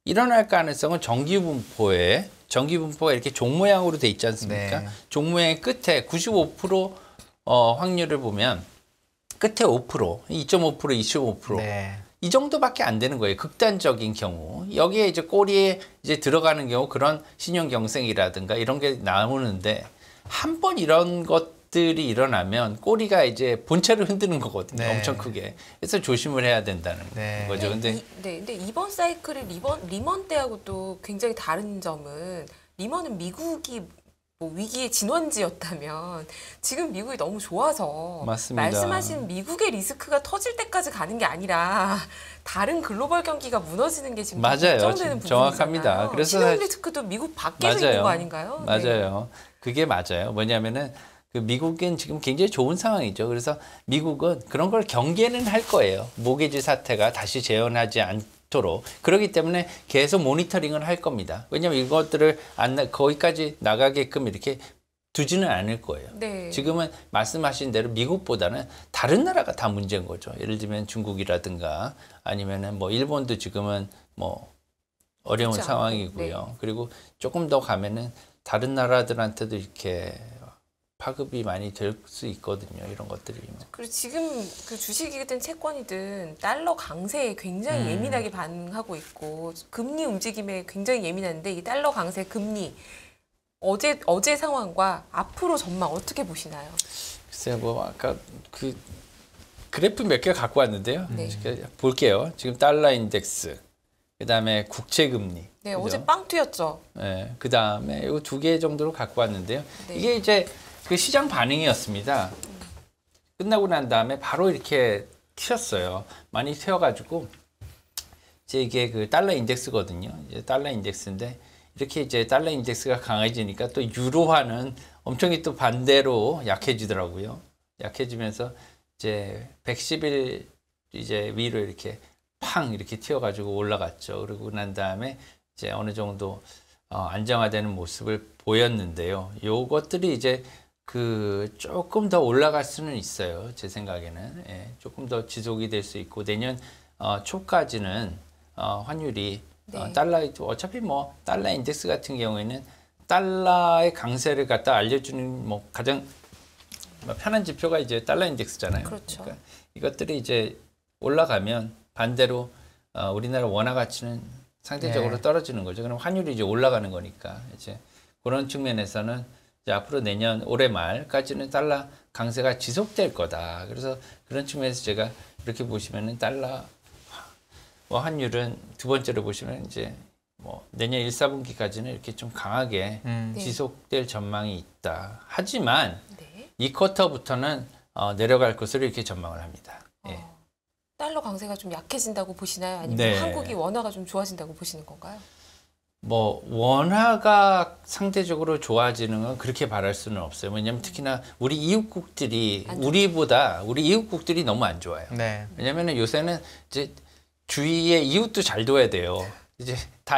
일어날 가능성은 정기분포가 이렇게 종 모양으로 돼 있지 않습니까? 네. 종 모양의 끝에 95% 확률을 보면 끝에 5%, 2.5%, 25%. 네. 이 정도밖에 안 되는 거예요. 극단적인 경우. 여기에 이제 꼬리에 이제 들어가는 경우 그런 신용 경색이라든가 이런 게 나오는데 한 번 이런 것들이 일어나면 꼬리가 이제 본체를 흔드는 거거든요. 네. 엄청 크게. 그래서 조심을 해야 된다는 네. 거죠. 근데 근데 이번 사이클이 리먼 때하고 또 굉장히 다른 점은 리먼은 미국이 뭐 위기의 진원지였다면 지금 미국이 너무 좋아서 맞습니다. 말씀하신 미국의 리스크가 터질 때까지 가는 게 아니라 다른 글로벌 경기가 무너지는 게 지금 맞아요. 걱정되는 정확합니다. 부분이잖아요. 그래서 신용 리스크도 미국 밖에서 있는 거 아닌가요? 네. 맞아요. 그게 맞아요. 뭐냐면은 그 미국은 지금 굉장히 좋은 상황이죠. 그래서 미국은 그런 걸 경계는 할 거예요. 모기지 사태가 다시 재현하지 않도록. 그렇기 때문에 계속 모니터링을 할 겁니다. 왜냐하면 이것들을 거기까지 나가게끔 이렇게 두지는 않을 거예요. 네. 지금은 말씀하신 대로 미국보다는 다른 나라가 다 문제인 거죠. 예를 들면 중국이라든가 아니면은 뭐 일본도 지금은 뭐 어려운 그렇죠. 상황이고요. 네. 그리고 조금 더 가면은 다른 나라들한테도 이렇게 파급이 많이 될 수 있거든요. 이런 것들이. 그리고 지금 그 주식이든 채권이든 달러 강세에 굉장히 예민하게 반응하고 있고 금리 움직임에 굉장히 예민한데 이 달러 강세 금리 어제 상황과 앞으로 전망 어떻게 보시나요? 글쎄요, 뭐 아까 그 그래프 몇 개 갖고 왔는데요. 네. 볼게요. 지금 달러 인덱스, 그다음에 국채 금리. 네, 그죠? 어제 빵 튀었죠. 네, 그다음에 이 두 개 정도로 갖고 왔는데요. 네. 이게 이제 그 시장 반응이었습니다. 끝나고 난 다음에 바로 이렇게 튀었어요. 많이 튀어가지고 이제 이게 그 달러 인덱스거든요. 이제 달러 인덱스인데 이렇게 이제 달러 인덱스가 강해지니까 또 유로화는 엄청 또 반대로 약해지더라고요. 약해지면서 이제 110일 이제 위로 이렇게 팡 이렇게 튀어가지고 올라갔죠. 그러고 난 다음에 이제 어느 정도 안정화되는 모습을 보였는데요. 요것들이 이제 그 조금 더 올라갈 수는 있어요. 제 생각에는. 예, 조금 더 지속이 될 수 있고 내년 초까지는 환율이 네. 달러 어차피 뭐 달러 인덱스 같은 경우에는 달러의 강세를 갖다 알려주는 뭐 가장 편한 지표가 이제 달러 인덱스잖아요. 그렇죠. 그러니까 이것들이 이제 올라가면 반대로 우리나라 원화 가치는 상대적으로 네. 떨어지는 거죠. 그럼 환율이 이제 올라가는 거니까 이제 그런 측면에서는 이제 앞으로 내년 올해 말까지는 달러 강세가 지속될 거다. 그래서 그런 측면에서 제가 이렇게 보시면은 달러 환율은 두 번째로 보시면 이제 뭐 내년 1, 4분기까지는 이렇게 좀 강하게 네. 지속될 전망이 있다. 하지만 네. 이 쿼터부터는 내려갈 것으로 이렇게 전망을 합니다. 예. 달러 강세가 좀 약해진다고 보시나요? 아니면 네. 한국이 원화가 좀 좋아진다고 보시는 건가요? 뭐 원화가 상대적으로 좋아지는 건 그렇게 바랄 수는 없어요. 왜냐하면 특히나 우리 이웃국들이 안 좋죠. 우리 이웃국들이 너무 안 좋아요. 네. 왜냐하면 요새는 이제 주위에 이웃도 잘 둬야 돼요. 이제 다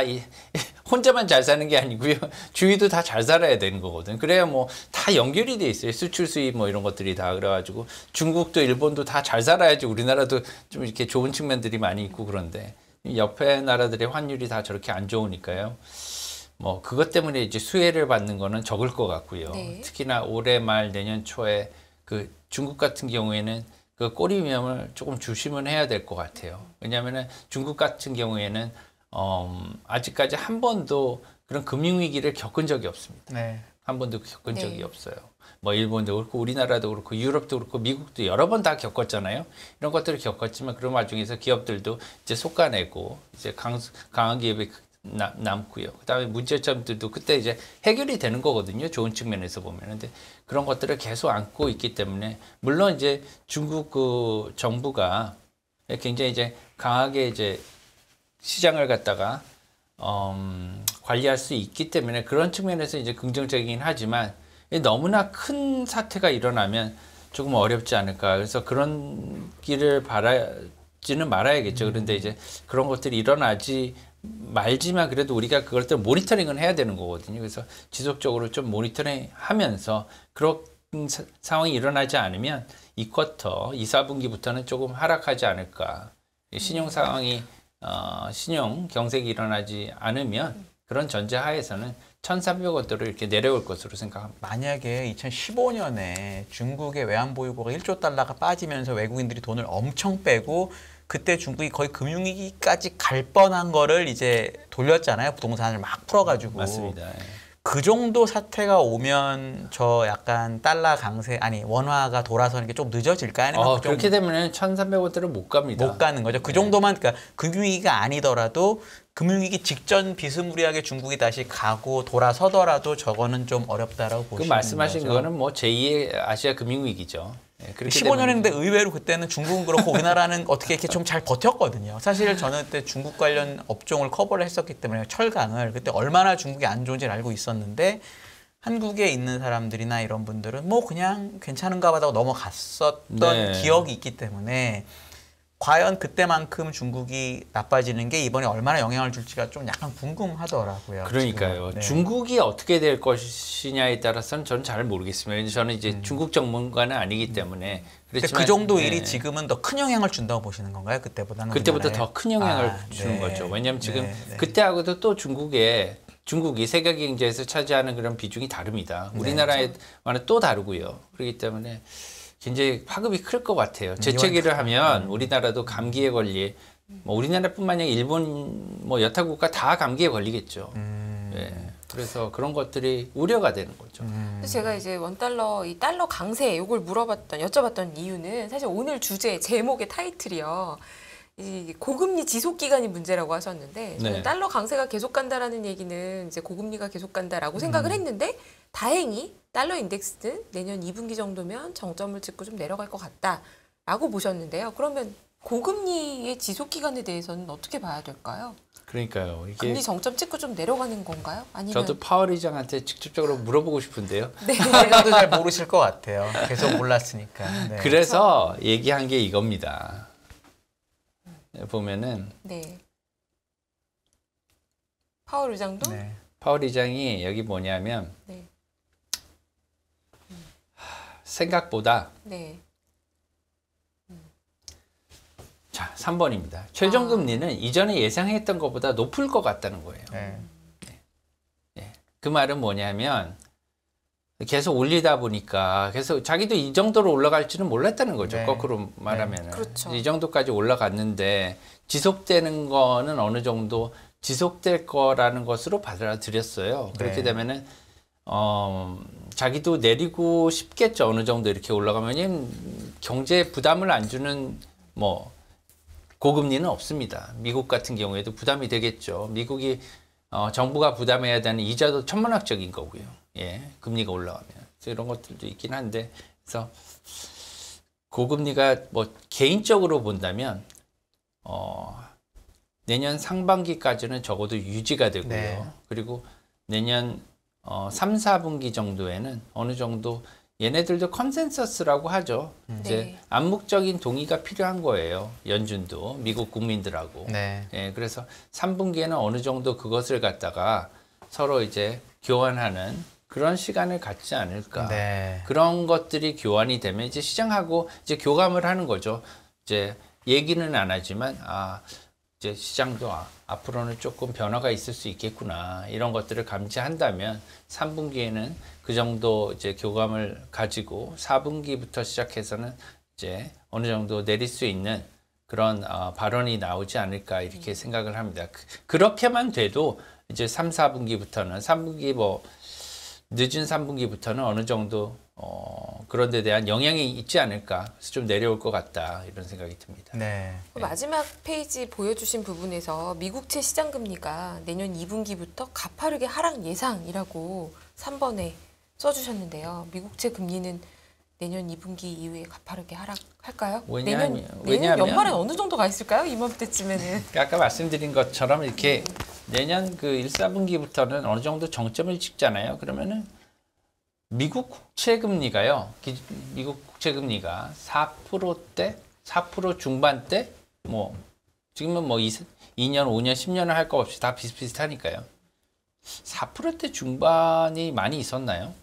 혼자만 잘 사는 게 아니고요. 주위도 다 잘 살아야 되는 거거든. 그래야 뭐 다 연결이 돼 있어요. 수출 수입 뭐 이런 것들이 다 그래가지고 중국도 일본도 다 잘 살아야지 우리나라도 좀 이렇게 좋은 측면들이 많이 있고 그런데 옆에 나라들의 환율이 다 저렇게 안 좋으니까요. 뭐 그것 때문에 이제 수혜를 받는 거는 적을 것 같고요. 네. 특히나 올해 말 내년 초에 그 중국 같은 경우에는 그 꼬리 위험을 조금 조심은 해야 될 것 같아요. 왜냐하면은 중국 같은 경우에는 아직까지 한 번도 그런 금융위기를 겪은 적이 없습니다. 네. 한 번도 겪은 네. 적이 없어요. 뭐 일본도 그렇고 우리나라도 그렇고 유럽도 그렇고 미국도 여러 번 다 겪었잖아요. 이런 것들을 겪었지만 그런 와중에서 기업들도 이제 솎아내고 이제 강한 기업이 남고요. 그다음에 문제점들도 그때 이제 해결이 되는 거거든요. 좋은 측면에서 보면. 근데 그런 것들을 계속 안고 있기 때문에 물론 이제 중국 그 정부가 굉장히 이제 강하게 이제 시장을 갖다가 관리할 수 있기 때문에 그런 측면에서 이제 긍정적이긴 하지만 너무나 큰 사태가 일어나면 조금 어렵지 않을까. 그래서 그런 길을 바라지는 말아야겠죠. 그런데 이제 그런 것들이 일어나지 말지만 그래도 우리가 그걸 또 모니터링은 해야 되는 거거든요. 그래서 지속적으로 좀 모니터링 하면서 그런 상황이 일어나지 않으면 이 쿼터, 2, 4분기부터는 조금 하락하지 않을까. 신용 상황이 신용 경색이 일어나지 않으면 그런 전제 하에서는 1,300원대로 이렇게 내려올 것으로 생각합니다. 만약에 2015년에 중국의 외환 보유고가 1조 달러가 빠지면서 외국인들이 돈을 엄청 빼고 그때 중국이 거의 금융위기까지 갈 뻔한 거를 이제 돌렸잖아요. 부동산을 막 풀어가지고. 맞습니다. 예. 그 정도 사태가 오면 저 약간 달러 강세 아니 원화가 돌아서는 게 좀 늦어질까? 아니면 그 그렇게 되면은 1,300원대로 못 갑니다. 못 가는 거죠. 그 정도만 그러니까 금융위기가 아니더라도 금융위기 직전 비스무리하게 중국이 다시 가고 돌아서더라도 저거는 좀 어렵다라고 그 보시는 말씀하신 거죠. 거는 뭐 제2의 아시아 금융위기죠. 예, 그렇게 15년 했는데 의외로 그때는 중국은 그렇고 우리나라는 어떻게 이렇게 좀 잘 버텼거든요. 사실 저는 그때 중국 관련 업종을 커버를 했었기 때문에 철강을 그때 얼마나 중국이 안 좋은지를 알고 있었는데 한국에 있는 사람들이나 이런 분들은 뭐 그냥 괜찮은가 보다 하고 넘어갔었던 네. 기억이 있기 때문에 과연 그때만큼 중국이 나빠지는 게 이번에 얼마나 영향을 줄지가 좀 약간 궁금하더라고요. 그러니까요. 지금. 네. 중국이 어떻게 될 것이냐에 따라서는 저는 잘 모르겠습니다. 저는 이제 중국 전문가는 아니기 때문에 근데 그렇지만 그 정도 예, 일이 지금은 더 큰 영향을 준다고 보시는 건가요? 그때보다는 그때보다 우리나라에? 더 큰 영향을 아, 주는 네. 거죠. 왜냐하면 지금 네, 네. 그때하고도 또 중국이 세계 경제에서 차지하는 그런 비중이 다릅니다. 네. 우리나라와는 또 다르고요. 그렇기 때문에 굉장히 파급이 클 것 같아요. 재채기를 하면 우리나라도 감기에 뭐 우리나라뿐만 아니라 일본 뭐 여타 국가 다 감기에 걸리겠죠. 예. 그래서 그런 것들이 우려가 되는 거죠. 그래서 제가 이제 원달러 이 달러 강세 요걸 여쭤봤던 이유는 사실 오늘 주제 제목의 타이틀이요. 이 고금리 지속 기간이 문제라고 하셨는데 저는 네. 달러 강세가 계속 간다라는 얘기는 이제 고금리가 계속 간다라고 생각을 했는데 다행히 달러 인덱스는 내년 2분기 정도면 정점을 찍고 좀 내려갈 것 같다라고 보셨는데요. 그러면 고금리의 지속 기간에 대해서는 어떻게 봐야 될까요? 그러니까요. 이게 금리 정점 찍고 좀 내려가는 건가요? 아니면 저도 파월 의장한테 직접적으로 물어보고 싶은데요. 생각도 잘 모르실 것 같아요. 계속 몰랐으니까. 네. 그래서 얘기한 게 이겁니다. 보면은 네. 파월 의장도 네. 파월 의장이 여기 뭐냐면 네. 생각보다 네. 자 3번입니다. 최종 금리는 이전에 예상했던 것보다 높을 것 같다는 거예요. 네. 그 말은 뭐냐면 계속 올리다 보니까 계속 자기도 이 정도로 올라갈지는 몰랐다는 거죠. 네. 거꾸로 말하면 그렇죠. 이 정도까지 올라갔는데 지속되는 거는 어느 정도 지속될 거라는 것으로 받아들였어요. 그렇게 네. 되면은 자기도 내리고 싶겠죠. 어느 정도 이렇게 올라가면 왜냐면 경제 부담을 안 주는 뭐 고금리는 없습니다. 미국 같은 경우에도 부담이 되겠죠. 미국이 정부가 부담해야 되는 이자도 천문학적인 거고요. 예, 금리가 올라가면 그래서 이런 것들도 있긴 한데 그래서 고금리가 뭐 개인적으로 본다면 내년 상반기까지는 적어도 유지가 되고요. 네. 그리고 내년 3, 4분기 정도에는 어느 정도 얘네들도 컨센서스라고 하죠. 이제 네. 암묵적인 동의가 필요한 거예요. 연준도 미국 국민들하고. 네. 예, 그래서 3분기에는 어느 정도 그것을 갖다가 서로 이제 교환하는 그런 시간을 갖지 않을까. 네. 그런 것들이 교환이 되면 이제 시장하고 이제 교감을 하는 거죠. 이제 얘기는 안 하지만 이제 시장도 앞으로는 조금 변화가 있을 수 있겠구나. 이런 것들을 감지한다면 3분기에는 그 정도 이제 교감을 가지고 4분기부터 시작해서는 이제 어느 정도 내릴 수 있는 그런 발언이 나오지 않을까 이렇게 생각을 합니다. 그렇게만 돼도 이제 3, 4분기부터는 3분기 뭐 늦은 3분기부터는 어느 정도 그런 데 대한 영향이 있지 않을까. 그래서 좀 내려올 것 같다. 이런 생각이 듭니다. 네. 마지막 페이지 보여주신 부분에서 미국채 시장 금리가 내년 2분기부터 가파르게 하락 예상이라고 3번에 써주셨는데요. 미국채 금리는 내년 2분기 이후에 가파르게 하락할까요? 내년 왜냐하면 연말엔 어느 정도 가 있을까요? 이맘때쯤에는. 아까 말씀드린 것처럼 이렇게 내년 그 1, 4분기부터는 어느 정도 정점을 찍잖아요. 그러면은 미국 국채 금리가요. 미국 국채 금리가 4%대, 4% 중반대, 뭐 지금은 뭐 2년, 5년, 10년을 할 거 없이 다 비슷비슷하니까요. 4%대 중반이 많이 있었나요?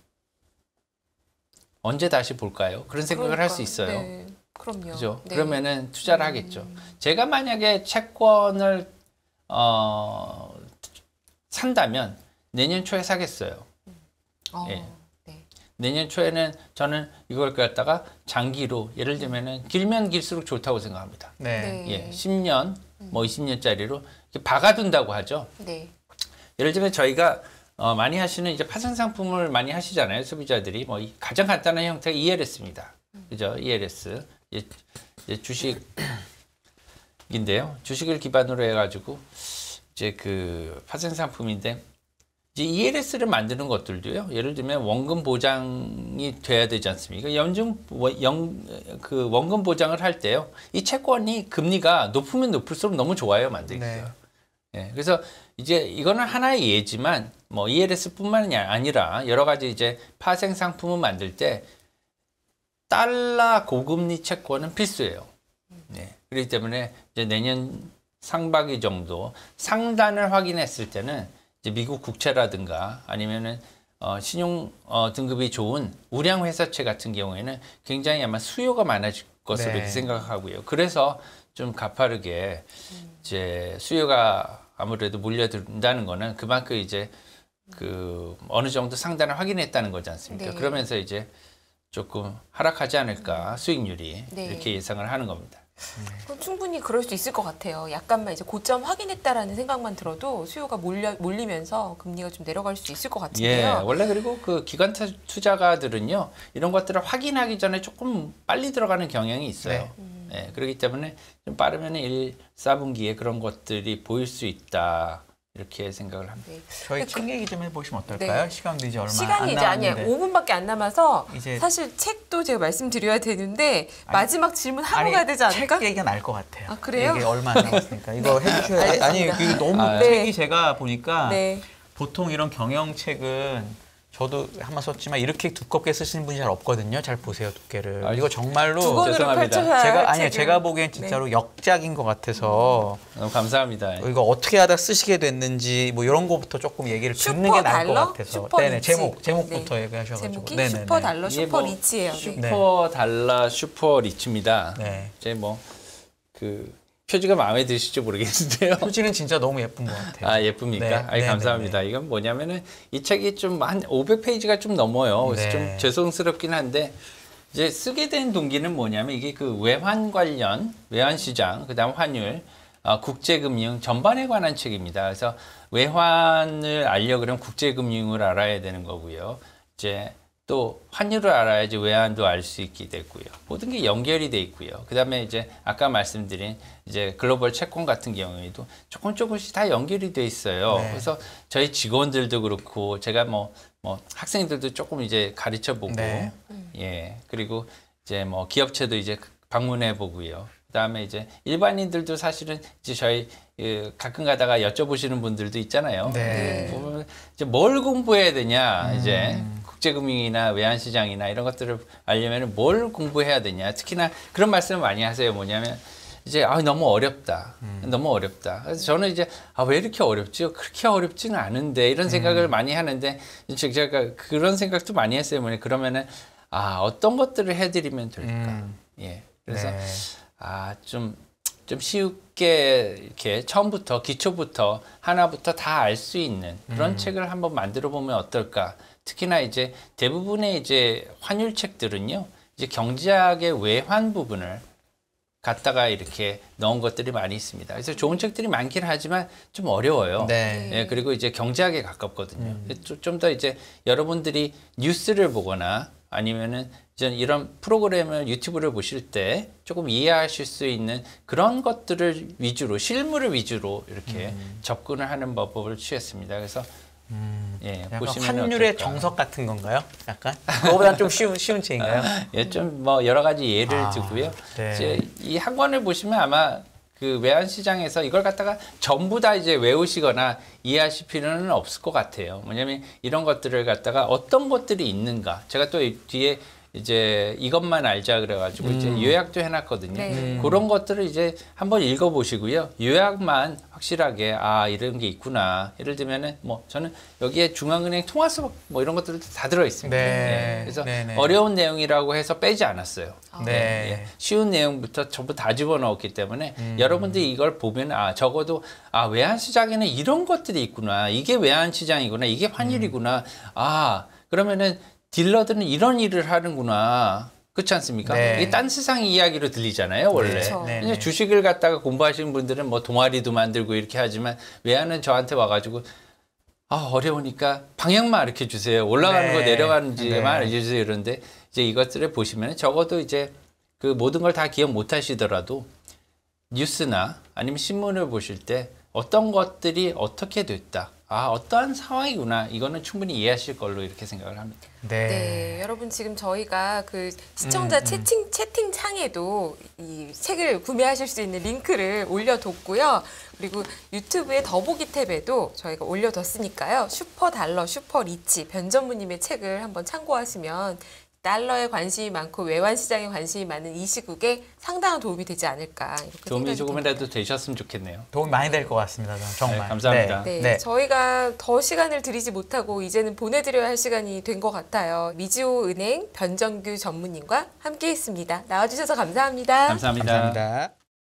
언제 다시 볼까요? 그런 생각을 할 수 있어요. 네, 그럼요. 그죠? 네. 그러면은 투자를 하겠죠. 제가 만약에 채권을 산다면 내년 초에 사겠어요. 예. 네. 내년 초에는 저는 이걸 갖다가 장기로 예를 들면은 길면 길수록 좋다고 생각합니다. 네. 네. 예, 10년, 뭐 20년짜리로 이렇게 박아둔다고 하죠. 네. 예를 들면 저희가 많이 하시는 이제 파생 상품을 많이 하시잖아요. 소비자들이 뭐 가장 간단한 형태가 ELS입니다. 그죠? ELS. 이제 주식인데요. 주식을 기반으로 해가지고 이제 그 파생 상품인데 이제 ELS를 만드는 것들도요. 예를 들면 원금 보장이 돼야 되지 않습니까? 그 원금 보장을 할 때요. 이 채권이 금리가 높으면 높을수록 너무 좋아요, 만들기가. 네. 예, 그래서 이제 이거는 하나의 예지만 뭐 ELS뿐만이 아니라 여러 가지 이제 파생 상품을 만들 때 달러 고금리 채권은 필수예요. 네. 그렇기 때문에 이제 내년 상반기 정도 상단을 확인했을 때는 이제 미국 국채라든가 아니면은 신용 등급이 좋은 우량 회사채 같은 경우에는 굉장히 아마 수요가 많아질 것으로 네. 이렇게 생각하고요. 그래서 좀 가파르게 이제 수요가 아무래도 몰려든다는 거는 그만큼 이제 그 어느 정도 상단을 확인했다는 거지 않습니까? 네. 그러면서 이제 조금 하락하지 않을까 수익률이 네. 이렇게 예상을 하는 겁니다. 그럼 충분히 그럴 수 있을 것 같아요. 약간만 이제 고점 확인했다라는 생각만 들어도 수요가 몰리면서 금리가 좀 내려갈 수 있을 것 예, 같은데요. 원래 그리고 그 기관 투자가들은요 이런 것들을 확인하기 전에 조금 빨리 들어가는 경향이 있어요. 예, 그렇기 때문에 좀 빠르면 1, 4분기에 그런 것들이 보일 수 있다 이렇게 생각을 합니다. 네. 저희 근데 책 얘기 좀 해보시면 어떨까요? 네. 시간도 이제 얼마 시간이 안 이제 아니에요. 남았는데. 5분밖에 안 남아서 이제- 사실 책도 제가 말씀드려야 되는데 마지막 질문 하고 가야 되지 않을까? 책 얘기가 날 것 같아요. 아, 그래요? 이게 얼마 안 남았으니까 이거 해주셔야. 아니 알겠습니다. 이게 너무 아, 책이 제가 보니까 네. 보통 이런 경영책은 저도 한번 썼지만 이렇게 두껍게 쓰시는 분이 잘 없거든요. 잘 보세요 두께를. 이거 정말로 두 권으로 죄송합니다. 펼쳐야 제가 할 책을. 제가 보기엔 진짜로 역작인 것 같아서 너무 감사합니다. 이거 어떻게 하다 쓰시게 됐는지 뭐 이런 거부터 조금 얘기를 듣는 게 나을 것 슈퍼달러? 같아서. 슈퍼 네네 리치. 제목부터 네. 얘기하셔가지고. 제목이 네네네. 슈퍼달러, 이게 뭐 슈퍼리치예요. 네. 슈퍼 달러 슈퍼 리치입니다. 네. 제 뭐 그 표지가 마음에 드실지 모르겠는데요. 표지는 진짜 너무 예쁜 것 같아요. 아 예쁩니까? 네, 아이 네, 감사합니다. 네, 이건 뭐냐면은 이 책이 좀 한 500페이지가 좀 넘어요. 그래서 네. 좀 죄송스럽긴 한데 이제 쓰게 된 동기는 뭐냐면 이게 그 외환 관련 외환 시장 그다음 환율 국제금융 전반에 관한 책입니다. 그래서 외환을 알려 그러면 국제금융을 알아야 되는 거고요. 이제 또 환율을 알아야지 외환도 알 수 있게 됐고요. 모든 게 연결이 돼 있고요. 그다음에 이제 아까 말씀드린 이제 글로벌 채권 같은 경우에도 조금씩 다 연결이 돼 있어요. 네. 그래서 저희 직원들도 그렇고 제가 뭐 학생들도 조금 이제 가르쳐 보고 네. 예. 그리고 이제 뭐 기업체도 이제 방문해 보고요. 그다음에 이제 일반인들도 사실은 이제 저희 가끔 가다가 여쭤보시는 분들도 있잖아요. 네. 보면 이제 뭘 공부해야 되냐 이제 국제금융이나 외환시장이나 이런 것들을 알려면 뭘 공부해야 되냐. 특히나 그런 말씀을 많이 하세요. 뭐냐면 이제 너무 어렵다. 너무 어렵다. 그래서 저는 이제 왜 이렇게 어렵지? 그렇게 어렵지는 않은데 이런 생각을 많이 하는데 제가 그런 생각도 많이 했어요. 그러면은 어떤 것들을 해드리면 될까? 예. 그래서 네. 좀 쉽게 이렇게 처음부터 기초부터 하나부터 다 알 수 있는 그런 책을 한번 만들어 보면 어떨까? 특히나 이제 대부분의 이제 환율 책들은요, 이제 경제학의 외환 부분을 갖다가 이렇게 넣은 것들이 많이 있습니다. 그래서 좋은 책들이 많긴 하지만 좀 어려워요. 네. 예, 그리고 이제 경제학에 가깝거든요. 좀 더 이제 여러분들이 뉴스를 보거나 아니면은 이제 이런 프로그램을 유튜브를 보실 때 조금 이해하실 수 있는 그런 것들을 위주로 실물을 위주로 이렇게 접근을 하는 방법을 취했습니다. 그래서 예, 약간 보시면 환율의 어떨까. 정석 같은 건가요? 약간? 그거보다 좀 쉬운 책인가요? 예, 좀 뭐 여러 가지 예를 들고요. 네. 이제 이 한 권을 보시면 아마 그 외환 시장에서 이걸 갖다가 전부 다 이제 외우시거나 이해하실 필요는 없을 것 같아요. 뭐냐면 이런 것들을 갖다가 어떤 것들이 있는가. 제가 또 뒤에 이제 이것만 알자 그래가지고 이제 요약도 해놨거든요. 네. 그런 것들을 이제 한번 읽어보시고요. 요약만 확실하게 이런 게 있구나. 예를 들면은 뭐 저는 여기에 중앙은행 통화수법 뭐 이런 것들도 다 들어 있습니다. 네. 예. 그래서 네네. 어려운 내용이라고 해서 빼지 않았어요. 네. 예. 쉬운 내용부터 전부 다 집어넣었기 때문에 여러분들이 이걸 보면 적어도 외환 시장에는 이런 것들이 있구나. 이게 외환 시장이구나. 이게 환율이구나. 그러면은 딜러들은 이런 일을 하는구나. 그렇지 않습니까? 네. 이게 딴 세상 이야기로 들리잖아요, 원래. 그렇죠. 네. 그냥 주식을 갖다가 공부하시는 분들은 뭐 동아리도 만들고 이렇게 하지만 외환은 저한테 와가지고 어려우니까 방향만 알려 주세요. 올라가는 네. 거 내려가는지만 네. 알려주세요. 이런데 이제 이것들을 보시면 적어도 이제 그 모든 걸 다 기억 못 하시더라도 뉴스나 아니면 신문을 보실 때 어떤 것들이 어떻게 됐다. 어떠한 상황이구나. 이거는 충분히 이해하실 걸로 이렇게 생각을 합니다. 네. 네, 여러분 지금 저희가 그 시청자 채팅창에도 이 책을 구매하실 수 있는 링크를 올려뒀고요. 그리고 유튜브의 더보기 탭에도 저희가 올려뒀으니까요. 슈퍼달러, 슈퍼리치 변전무님의 책을 한번 참고하시면 달러에 관심이 많고 외환 시장에 관심이 많은 이 시국에 상당한 도움이 되지 않을까 이렇게 도움이 생각이 조금이라도 듭니다. 되셨으면 좋겠네요. 도움이 많이 될 것 같습니다. 저는 정말. 네, 감사합니다. 네, 네. 저희가 더 시간을 드리지 못하고 이제는 보내드려야 할 시간이 된 것 같아요. 미지오 은행 변정규 전무님과 함께했습니다. 나와주셔서 감사합니다. 감사합니다. 감사합니다.